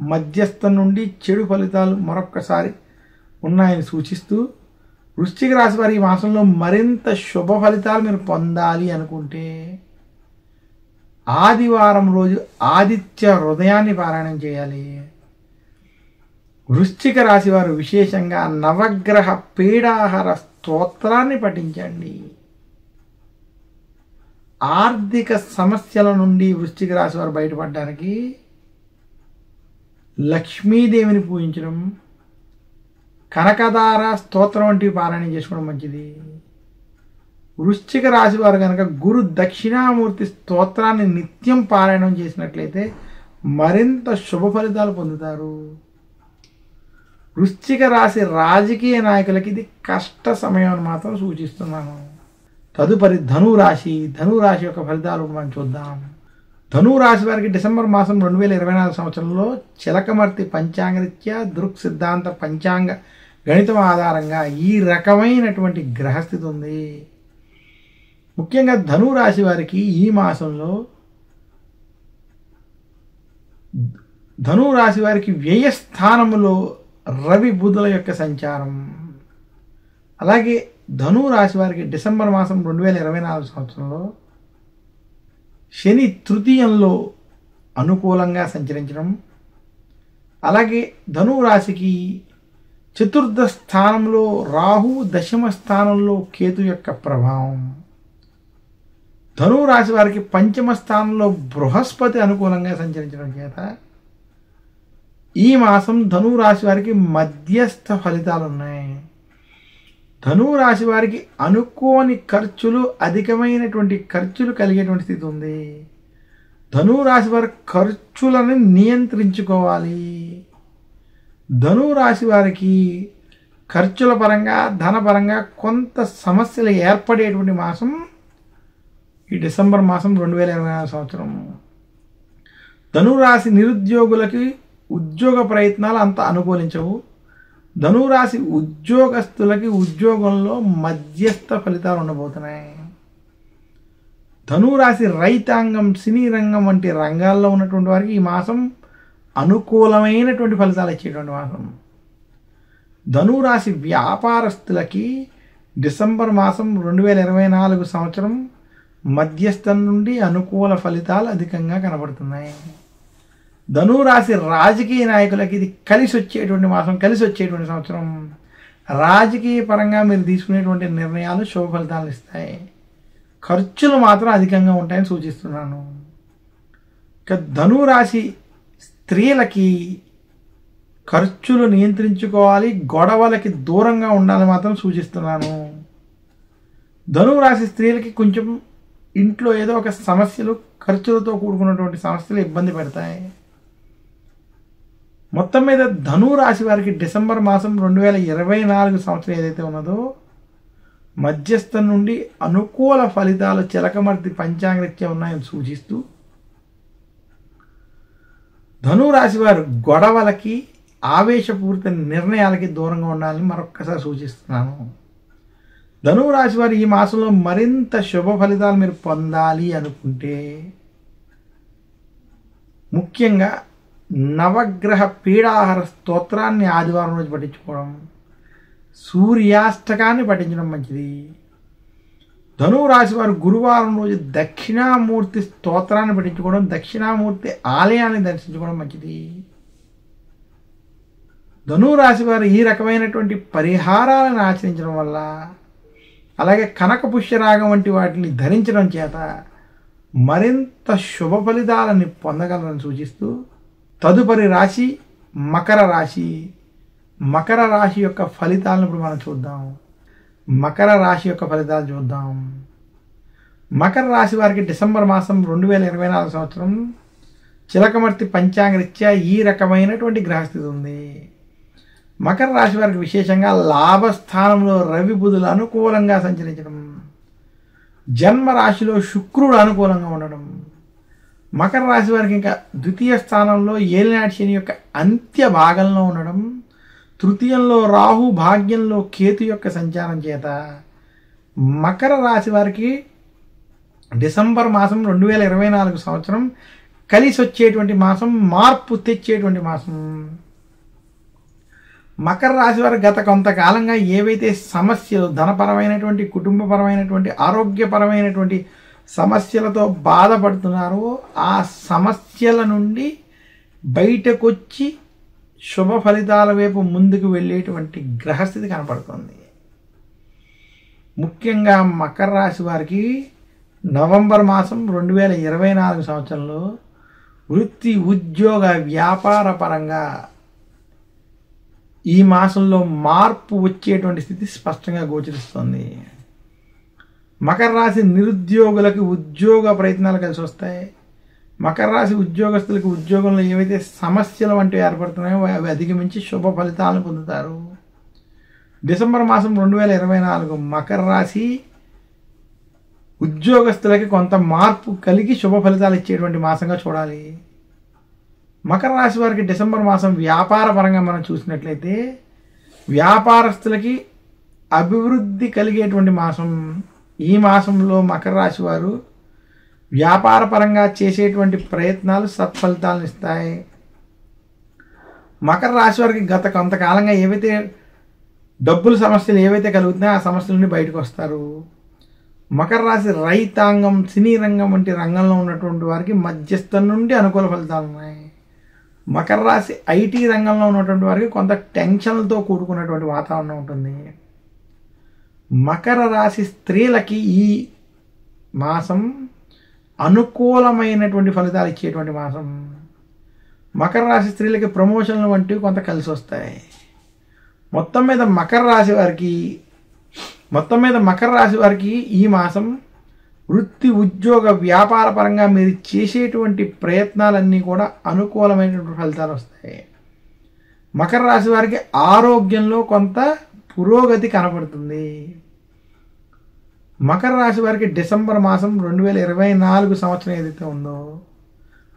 మధ్యస్థం నుండి చెడు ఫలితాలు మరొక్కసారి ఉన్నాయని సూచిస్తూ, వృశ్చిక రాశి వారి ఈ మాసంలో మరింత శుభ ఫలితాలు మీరు పొందాలి అనుకుంటే ఆదివారం రోజు ఆదిత్య హృదయాన్ని పారాయణం చేయాలి. వృశ్చిక రాశి వారు విశేషంగా నవగ్రహ పీడాహార స్తోత్రాన్ని పఠించండి. ఆర్థిక సమస్యల నుండి వృశ్చిక రాశి వారు బయటపడడానికి లక్ష్మీదేవిని పూజించడం, కనకదార స్తోత్రం వంటివి పారాయణం చేసుకోవడం మంచిది. వృశ్చిక రాశి వారు కనుక గురు దక్షిణామూర్తి స్తోత్రాన్ని నిత్యం పారాయణం చేసినట్లయితే మరింత శుభ ఫలితాలు పొందుతారు. వృశ్చిక రాశి రాజకీయ నాయకులకి ఇది కష్ట సమయం అని మాత్రం సూచిస్తున్నాను. తదుపరి ధనురాశి. ధనురాశి యొక్క ఫలితాలు మనం చూద్దాం. ధనురాశి వారికి డిసెంబర్ మాసం 2024 సంవత్సరంలో చిలకమర్తి పంచాంగరీత్యా దృక్ సిద్ధాంత పంచాంగ గణితం ఆధారంగా ఈ రకమైనటువంటి గ్రహస్థితి ఉంది. ముఖ్యంగా ధనురాశి వారికి ఈ మాసంలో ధనురాశి వారికి వ్యయస్థానములో రవి బుధుల యొక్క సంచారం, అలాగే ధనురాశి వారికి డిసెంబర్ మాసం 2024 సంవత్సరంలో శని తృతీయంలో అనుకూలంగా సంచరించడం, అలాగే ధనురాశికి చతుర్థ స్థానంలో రాహు, దశమ స్థానంలో కేతు యొక్క ప్రభావం, ధనురాశి వారికి పంచమ స్థానంలో బృహస్పతి అనుకూలంగా సంచరించడం చేత ఈ మాసం ధనురాశి వారికి మధ్యస్థ ఫలితాలు ఉన్నాయి. ధనురాశి వారికి అనుకోని ఖర్చులు, అధికమైనటువంటి ఖర్చులు కలిగేటువంటి స్థితి ఉంది. ధనురాశి వారి ఖర్చులను నియంత్రించుకోవాలి. ధనురాశి వారికి ఖర్చుల పరంగా, ధనపరంగా కొంత సమస్యలు ఏర్పడేటువంటి మాసం ఈ డిసెంబర్ మాసం 2024 సంవత్సరం. ధనురాశి నిరుద్యోగులకి ఉద్యోగ ప్రయత్నాలు అంత అనుకూలించవు. ధనురాశి ఉద్యోగస్తులకి ఉద్యోగంలో మధ్యస్థ ఫలితాలు ఉండబోతున్నాయి. ధనురాశి రైతాంగం, సినీ రంగం వంటి రంగాల్లో ఉన్నటువంటి వారికి ఈ మాసం అనుకూలమైనటువంటి ఫలితాలు ఇచ్చేటువంటి మాసం. ధనురాశి వ్యాపారస్తులకి డిసెంబర్ మాసం 2024 సంవత్సరం మధ్యస్థం నుండి అనుకూల ఫలితాలు అధికంగా కనబడుతున్నాయి. ధనురాశి రాజకీయ నాయకులకి ఇది కలిసి వచ్చేటువంటి మాసం, కలిసి వచ్చేటువంటి సంవత్సరం. రాజకీయ పరంగా మీరు తీసుకునేటువంటి నిర్ణయాలు శుభ ఫలితాలు ఇస్తాయి. ఖర్చులు మాత్రం అధికంగా ఉంటాయని సూచిస్తున్నాను. ఇక ధనురాశి స్త్రీలకి ఖర్చులు నియంత్రించుకోవాలి, గొడవలకి దూరంగా ఉండాలని మాత్రం సూచిస్తున్నాను. ధనురాశి స్త్రీలకి కొంచెం ఇంట్లో ఏదో ఒక సమస్యలు, ఖర్చులతో కూడుకున్నటువంటి సమస్యలు ఇబ్బంది పెడతాయి. మొత్తం మీద ధనురాశి వారికి డిసెంబర్ మాసం 2024 సంవత్సరం ఏదైతే ఉన్నదో మధ్యస్థం నుండి అనుకూల ఫలితాలు చిలకమర్తి పంచాంగరీత్యా ఉన్నాయని సూచిస్తూ, ధనురాశి వారు గొడవలకి, ఆవేశపూరిత నిర్ణయాలకి దూరంగా ఉండాలని మరొక్కసారి సూచిస్తున్నాను. ధనురాశి వారు ఈ మాసంలో మరింత శుభ ఫలితాలు మీరు పొందాలి అనుకుంటే ముఖ్యంగా నవగ్రహ పీడాహార స్తోత్రాన్ని ఆదివారం రోజు పఠించుకోవడం, సూర్యాష్టకాన్ని పఠించడం మంచిది. ధనురాశి వారు గురువారం రోజు దక్షిణామూర్తి స్తోత్రాన్ని పఠించుకోవడం, దక్షిణామూర్తి ఆలయాన్ని దర్శించుకోవడం మంచిది. ధనురాశి వారు ఈ రకమైనటువంటి పరిహారాలను ఆచరించడం వల్ల, అలాగే కనక పుష్యరాగం వంటి వాటిని ధరించడం చేత మరింత శుభ ఫలితాలని పొందగలరని సూచిస్తూ, తదుపరి రాశి మకర రాశి. మకర రాశి యొక్క ఫలితాలను ఇప్పుడు మనం చూద్దాం. మకర రాశి యొక్క ఫలితాలు చూద్దాం. మకర రాశి వారికి డిసెంబర్ మాసం 2024 సంవత్సరం చిలకమర్తి పంచాంగరీత్యా ఈ రకమైనటువంటి గ్రహస్థితి ఉంది. మకర రాశి వారికి విశేషంగా లాభస్థానంలో రవి బుధులు అనుకూలంగా సంచరించడం, జన్మ రాశిలో శుక్రుడు అనుకూలంగా ఉండడం, మకర రాశి వారికి ఇంకా ద్వితీయ స్థానంలో ఏలినాటి శని యొక్క అంత్య భాగంలో ఉండడం, తృతీయంలో రాహు, భాగ్యంలో కేతు యొక్క సంచారం చేత మకర రాశి వారికి డిసెంబర్ మాసం 2024 సంవత్సరం కలిసి వచ్చేటువంటి మాసం, మార్పు తెచ్చేటువంటి మాసం. మకర రాశి వారు గత కొంతకాలంగా ఏవైతే సమస్యలు, ధనపరమైనటువంటి, కుటుంబపరమైనటువంటి, ఆరోగ్యపరమైనటువంటి సమస్యలతో బాధపడుతున్నారో ఆ సమస్యల నుండి బయటకొచ్చి శుభ ఫలితాల వైపు ముందుకు వెళ్ళేటువంటి గ్రహస్థితి కనపడుతుంది. ముఖ్యంగా మకర రాశి వారికి నవంబర్ మాసం 2024 సంవత్సరంలో వృత్తి ఉద్యోగ వ్యాపార పరంగా ఈ మాసంలో మార్పు వచ్చేటువంటి స్థితి స్పష్టంగా గోచరిస్తుంది. మకర రాశి నిరుద్యోగులకు ఉద్యోగ ప్రయత్నాలు కలిసి వస్తాయి. మకర రాశి ఉద్యోగస్తులకు ఉద్యోగంలో ఏవైతే సమస్యలు వంటివి ఏర్పడుతున్నాయో అవి అధిగమించి శుభ ఫలితాలను పొందుతారు. డిసెంబర్ మాసం 2024 మకర రాశి ఉద్యోగస్తులకి కొంత మార్పు కలిగి శుభ ఫలితాలు ఇచ్చేటువంటి మాసంగా చూడాలి. మకర రాశి వారికి డిసెంబర్ మాసం వ్యాపార పరంగా మనం చూసినట్లయితే వ్యాపారస్తులకి అభివృద్ధి కలిగేటువంటి మాసం. ఈ మాసంలో మకర రాశి వారు వ్యాపార పరంగా చేసేటువంటి ప్రయత్నాలు సత్ఫలితాలను ఇస్తాయి. మకర రాశి వారికి గత కొంతకాలంగా ఏవైతే డబ్బుల సమస్యలు ఏవైతే కలుగుతున్నాయో ఆ సమస్యల నుండి బయటకు వస్తారు. మకర రాశి రైతాంగం, సినీ రంగం వంటి రంగంలో ఉన్నటువంటి వారికి మధ్యస్థం నుండి అనుకూల ఫలితాలు ఉన్నాయి. మకర రాశి ఐటీ రంగంలో ఉన్నటువంటి వారికి కొంత టెన్షన్లతో కూడుకున్నటువంటి వాతావరణం ఉంటుంది. మకర రాశి స్త్రీలకి ఈ మాసం అనుకూలమైనటువంటి ఫలితాలు ఇచ్చేటువంటి మాసం. మకర రాశి స్త్రీలకి ప్రమోషన్లు వంటివి కొంత కలిసి వస్తాయి. మొత్తం మీద మకర రాశి వారికి ఈ మాసం వృత్తి ఉద్యోగ వ్యాపార పరంగా మీరు చేసేటువంటి ప్రయత్నాలన్నీ కూడా అనుకూలమైనటువంటి ఫలితాలు వస్తాయి. మకర రాశి వారికి ఆరోగ్యంలో కొంత పురోగతి కనపడుతుంది. మకర రాశి వారికి డిసెంబర్ మాసం 2024 సంవత్సరం ఏదైతే ఉందో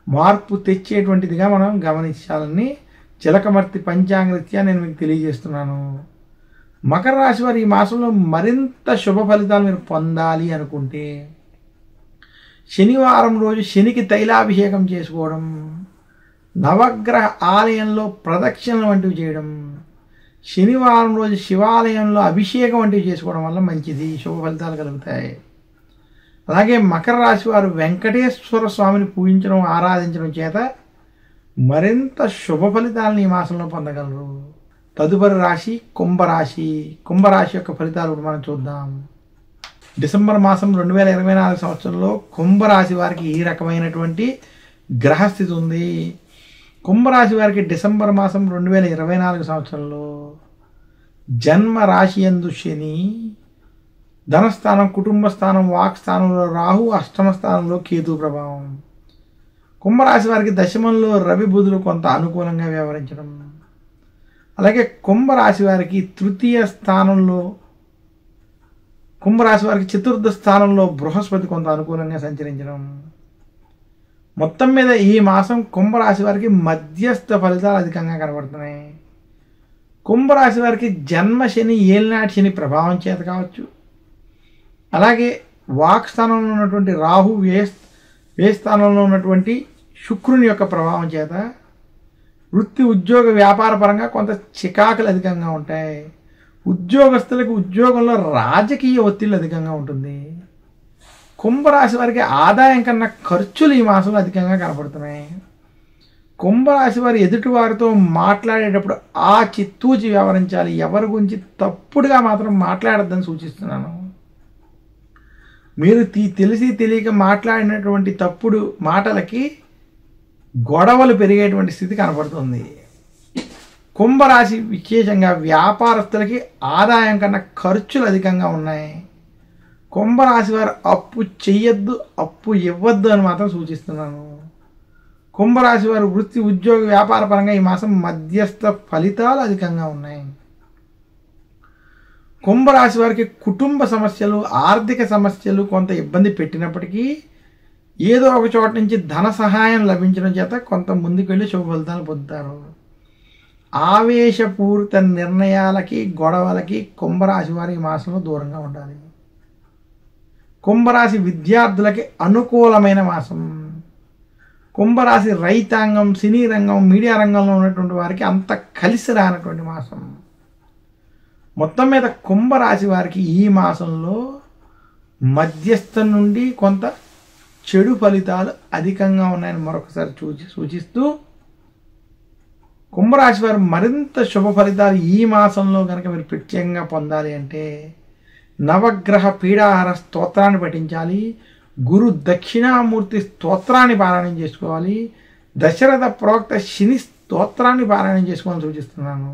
మార్పు తెచ్చేటువంటిదిగా మనం గమనించాలని చిలకమర్తి పంచాంగరీత్యా నేను మీకు తెలియజేస్తున్నాను. మకర రాశి వారు ఈ మాసంలో మరింత శుభ ఫలితాలు మీరు పొందాలి అనుకుంటే శనివారం రోజు శనికి తైలాభిషేకం చేసుకోవడం, నవగ్రహ ఆలయంలో ప్రదక్షిణలు వంటివి చేయడం, శనివారం రోజు శివాలయంలో అభిషేకం వంటివి చేసుకోవడం వల్ల మంచిది, శుభ ఫలితాలు కలుగుతాయి. అలాగే మకర రాశి వారు వెంకటేశ్వర స్వామిని పూజించడం, ఆరాధించడం చేత మరింత శుభ ఫలితాలను ఈ మాసంలో పొందగలరు. తదుపరి రాశి కుంభరాశి. కుంభరాశి యొక్క ఫలితాలు మనం చూద్దాం. డిసెంబర్ మాసం 2024 సంవత్సరంలో కుంభరాశి వారికి ఈ రకమైనటువంటి గ్రహస్థితి ఉంది. కుంభరాశి వారికి డిసెంబర్ మాసం 2024 సంవత్సరంలో జన్మ రాశి యందు శని, ధనస్థానం, కుటుంబ స్థానం, వాక్ స్థానంలో రాహు, అష్టమ స్థానంలో కేతు ప్రభావం. కుంభరాశి వారికి దశమంలో రవి బుధులు కొంత అనుకూలంగా వ్యవహరించడం, అలాగే కుంభరాశి వారికి తృతీయ స్థానంలో, కుంభరాశి వారికి చతుర్థ స్థానంలో బృహస్పతి కొంత అనుకూలంగా సంచరించడం. మొత్తం మీద ఈ మాసం కుంభరాశి వారికి మధ్యస్థ ఫలితాలు అధికంగా కనబడుతున్నాయి. కుంభరాశి వారికి జన్మ శని, ఏలినాటి శని ప్రభావం చేత కావచ్చు, అలాగే వాక్ స్థానంలో ఉన్నటువంటి రాహు, వ్యయ స్థానంలో ఉన్నటువంటి శుక్రుని యొక్క ప్రభావం చేత వృత్తి ఉద్యోగ వ్యాపార పరంగా కొంత చికాకులు అధికంగా ఉంటాయి. ఉద్యోగస్తులకు ఉద్యోగంలో రాజకీయ ఒత్తిళ్ళు అధికంగా ఉంటుంది. కుంభరాశి వారికి ఆదాయం కన్నా ఖర్చులు ఈ మాసంలో అధికంగా కనపడుతున్నాయి. కుంభరాశి వారు ఎదుటి వారితో మాట్లాడేటప్పుడు ఆచితూచి వ్యవహరించాలి. ఎవరి గురించి తప్పుడుగా మాత్రం మాట్లాడొద్దని సూచిస్తున్నాను. మీరు తెలిసి తెలియక మాట్లాడినటువంటి తప్పుడు మాటలకి గొడవలు పెరిగేటువంటి స్థితి కనపడుతుంది. కుంభరాశి విశేషంగా వ్యాపారస్తులకి ఆదాయం కన్నా ఖర్చులు అధికంగా ఉన్నాయి. కుంభరాశి వారు అప్పు చెయ్యొద్దు, అప్పు ఇవ్వద్దు అని మాత్రం సూచిస్తున్నాను. కుంభరాశి వారు వృత్తి ఉద్యోగ వ్యాపార పరంగా ఈ మాసం మధ్యస్థ ఫలితాలు అధికంగా ఉన్నాయి. కుంభరాశి వారికి కుటుంబ సమస్యలు, ఆర్థిక సమస్యలు కొంత ఇబ్బంది పెట్టినప్పటికీ ఏదో ఒక చోట నుంచి ధన సహాయం లభించడం చేత కొంత ముందుకు వెళ్ళి శుభ ఫలితాలు పొందుతారు. ఆవేశపూరిత నిర్ణయాలకి, గొడవలకి కుంభరాశి వారి ఈ మాసంలో దూరంగా ఉండాలి. కుంభరాశి విద్యార్థులకి అనుకూలమైన మాసం. కుంభరాశి రైతాంగం, సినీ రంగం, మీడియా రంగంలో ఉన్నటువంటి వారికి అంత కలిసి రానటువంటి మాసం. మొత్తం మీద కుంభరాశి వారికి ఈ మాసంలో మధ్యస్థం నుండి కొంత చెడు ఫలితాలు అధికంగా ఉన్నాయని మరొకసారి సూచిస్తూ కుంభరాశి వారు మరింత శుభ ఫలితాలు ఈ మాసంలో కనుక మీరు ప్రత్యేకంగా పొందాలి అంటే నవగ్రహ పీడాహార స్తోత్రాన్ని పఠించాలి. గురు దక్షిణామూర్తి స్తోత్రాన్ని పారాయణం చేసుకోవాలి. దశరథ ప్రోక్త శని స్తోత్రాన్ని పారాయణం చేసుకోవాలని సూచిస్తున్నాను.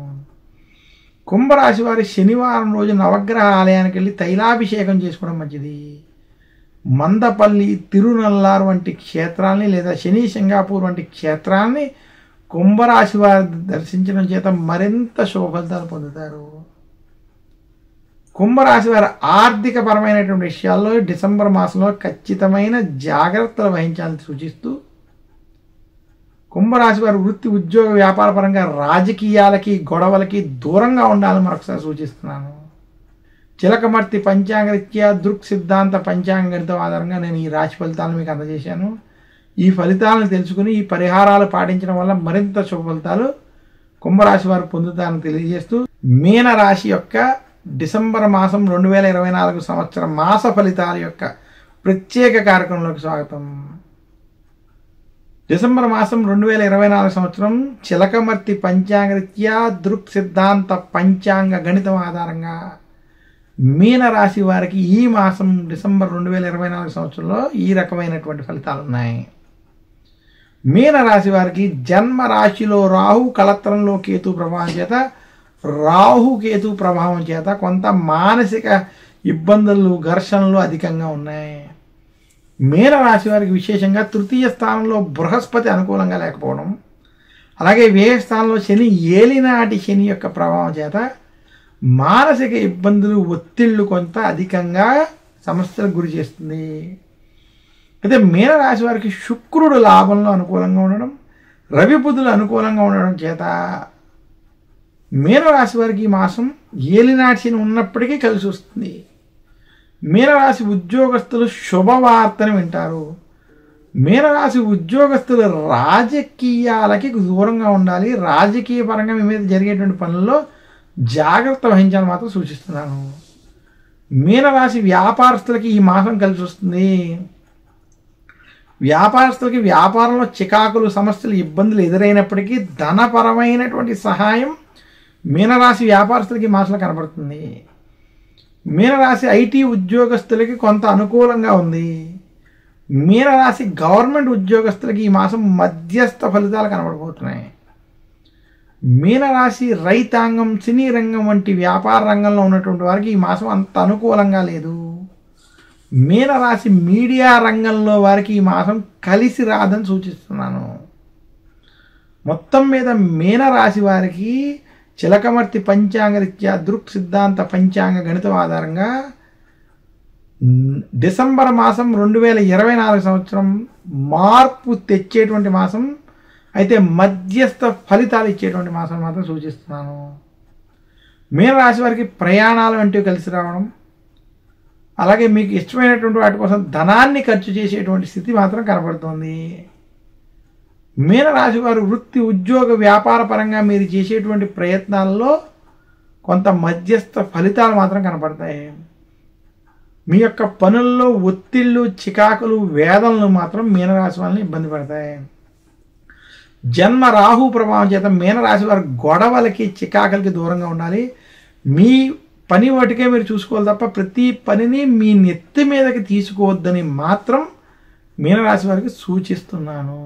కుంభరాశి వారి శనివారం రోజు నవగ్రహ ఆలయానికి వెళ్ళి తైలాభిషేకం చేసుకోవడం మంచిది. మందపల్లి, తిరునల్లారు వంటి క్షేత్రాల్ని లేదా శని సింగాపూర్ వంటి క్షేత్రాన్ని కుంభరాశి వారు దర్శించడం చేత మరింత శుభ ఫలితాలు పొందుతారు. కుంభరాశి వారి ఆర్థిక పరమైనటువంటి విషయాల్లో డిసెంబర్ మాసంలో ఖచ్చితమైన జాగ్రత్తలు వహించాలని సూచిస్తూ, కుంభరాశి వారి వృత్తి, ఉద్యోగ, వ్యాపార పరంగా రాజకీయాలకి, గొడవలకి దూరంగా ఉండాలని మరొకసారి సూచిస్తున్నాను. చిలకమర్తి పంచాంగరీత్యా దృక్ సిద్ధాంత పంచాంగ గణితం ఆధారంగా నేను ఈ రాశి ఫలితాలను మీకు అందజేశాను. ఈ ఫలితాలను తెలుసుకుని ఈ పరిహారాలు పాటించడం వల్ల మరింత శుభ ఫలితాలు కుంభరాశి వారు పొందుతారని తెలియజేస్తూ, మీనరాశి యొక్క డిసెంబర్ మాసం 2024 సంవత్సరం మాస ఫలితాల యొక్క ప్రత్యేక కార్యక్రమంలోకి స్వాగతం. డిసెంబర్ మాసం 2024 సంవత్సరం చిలకమర్తి పంచాంగరీత్యా దృక్ సిద్ధాంత పంచాంగ గణితం ఆధారంగా మీనరాశి వారికి ఈ మాసం డిసెంబర్ 2024 సంవత్సరంలో ఈ రకమైనటువంటి ఫలితాలు ఉన్నాయి. మీనరాశి వారికి జన్మ రాశిలో రాహు, కలత్రంలో కేతు ప్రభావం చేత, రాహుకేతు ప్రభావం చేత కొంత మానసిక ఇబ్బందులు, ఘర్షణలు అధికంగా ఉన్నాయి. మీనరాశి వారికి విశేషంగా తృతీయ స్థానంలో బృహస్పతి అనుకూలంగా లేకపోవడం, అలాగే వ్యయ స్థానంలో శని, ఏలినాటి శని యొక్క ప్రభావం చేత మానసిక ఇబ్బందులు, ఒత్తిళ్లు కొంత అధికంగా సమస్యలకు గురి చేస్తుంది. అయితే మీనరాశి వారికి శుక్రుడు లాభంలో అనుకూలంగా ఉండడం, రవి బుధులు అనుకూలంగా ఉండడం చేత మీనరాశి వారికి ఈ మాసం ఏలినాటి శని ఉన్నప్పటికీ కలిసి వస్తుంది. మీనరాశి ఉద్యోగస్తులు శుభవార్తను వింటారు. మీనరాశి ఉద్యోగస్తులు రాజకీయాలకి దూరంగా ఉండాలి. రాజకీయ పరంగా మీ మీద జరిగేటువంటి పనుల్లో జాగ్రత్త వహించాలని మాత్రం సూచిస్తున్నాను. మీనరాశి వ్యాపారస్తులకి ఈ మాసం కలిసి వస్తుంది. వ్యాపారస్తులకి వ్యాపారంలో చికాకులు, సమస్యలు, ఇబ్బందులు ఎదురైనప్పటికీ ధనపరమైనటువంటి సహాయం మీనరాశి వ్యాపారస్తులకి ఈ మాసంలో కనబడుతుంది. మీనరాశి ఐటీ ఉద్యోగస్తులకి కొంత అనుకూలంగా ఉంది. మీనరాశి గవర్నమెంట్ ఉద్యోగస్తులకి ఈ మాసం మధ్యస్థ ఫలితాలు కనబడబోతున్నాయి. మీనరాశి రైతాంగం, సినీ రంగం వంటి వ్యాపార రంగంలో ఉన్నటువంటి వారికి ఈ మాసం అంత అనుకూలంగా లేదు. మీనరాశి మీడియా రంగంలో వారికి ఈ మాసం కలిసి రాదని సూచిస్తున్నాను. మొత్తం మీద మీనరాశి వారికి చిలకమర్తి పంచాంగరీత్యా దృక్ సిద్ధాంత పంచాంగ గణితం ఆధారంగా డిసెంబర్ మాసం 2024 సంవత్సరం మార్పు తెచ్చేటువంటి మాసం, అయితే మధ్యస్థ ఫలితాలు ఇచ్చేటువంటి మాసం మాత్రం సూచిస్తున్నాను. మీనరాశి వారికి ప్రయాణాలు వంటివి కలిసి రావడం, అలాగే మీకు ఇష్టమైనటువంటి వాటి కోసం ధనాన్ని ఖర్చు చేసేటువంటి స్థితి మాత్రం కనబడుతోంది. మీనరాశి వారు వృత్తి, ఉద్యోగ, వ్యాపార పరంగా మీరు చేసేటువంటి ప్రయత్నాల్లో కొంత మధ్యస్థ ఫలితాలు మాత్రం కనపడతాయి. మీ యొక్క పనుల్లో ఒత్తిళ్ళు, చికాకులు, వేదనలు మాత్రం మీనరాశి వాళ్ళని ఇబ్బంది పడతాయి. జన్మ రాహు ప్రభావం చేత మీనరాశి వారు గొడవలకి, చికాకులకి దూరంగా ఉండాలి. మీ పని వాటికే మీరు చూసుకోవాలి తప్ప ప్రతి పనిని మీ నెత్తి మీదకి తీసుకోవద్దని మాత్రం మీనరాశి వారికి సూచిస్తున్నాను.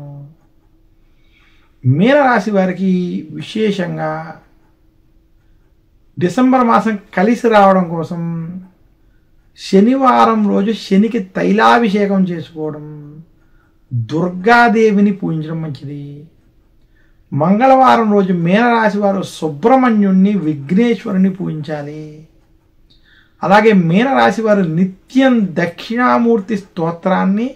మీనరాశి వారికి విశేషంగా డిసెంబర్ మాసం కలిసి రావడం కోసం శనివారం రోజు శనికి తైలాభిషేకం చేసుకోవడం, దుర్గాదేవిని పూజించడం మంచిది. మంగళవారం రోజు మీనరాశి వారు సుబ్రహ్మణ్యుణ్ణి, విఘ్నేశ్వరుని పూజించాలి. అలాగే మీనరాశి వారు నిత్యం దక్షిణామూర్తి స్తోత్రాన్ని,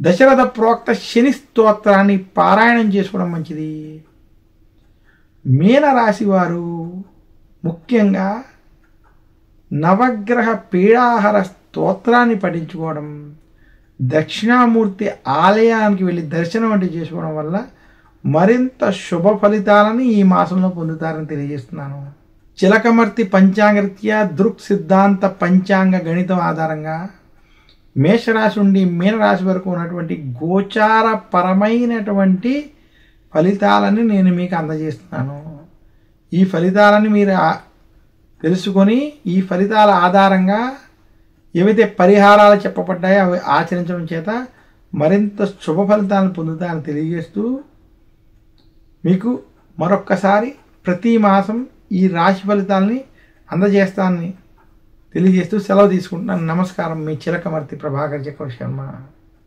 దశరథ ప్రోక్త శని స్తోత్రాన్ని పారాయణం చేసుకోవడం మంచిది. మీనరాశి వారు ముఖ్యంగా నవగ్రహ పీడాహర స్తోత్రాన్ని పఠించుకోవడం, దక్షిణామూర్తి ఆలయానికి వెళ్ళి దర్శనం వంటి చేసుకోవడం వల్ల మరింత శుభ ఫలితాలని ఈ మాసంలో పొందుతారని తెలియజేస్తున్నాను. చిలకమర్తి పంచాంగరీత్యా దృక్ సిద్ధాంత పంచాంగ గణితం ఆధారంగా మేషరాశి నుండి మీనరాశి వరకు ఉన్నటువంటి గోచార పరమైనటువంటి ఫలితాలని నేను మీకు అందజేస్తున్నాను. ఈ ఫలితాలని మీరు తెలుసుకొని ఈ ఫలితాల ఆధారంగా ఏవైతే పరిహారాలు చెప్పబడ్డాయో అవి ఆచరించడం చేత మరింత శుభ ఫలితాలను పొందుతాయని తెలియజేస్తూ మీకు మరొక్కసారి ప్రతి మాసం ఈ రాశి ఫలితాలని అందజేస్తానని తెలియజేస్తూ సెలవు తీసుకుంటున్నాను. నమస్కారం. మీ చిలకమర్తి ప్రభాకర్ చక్రవర్తి శర్మ.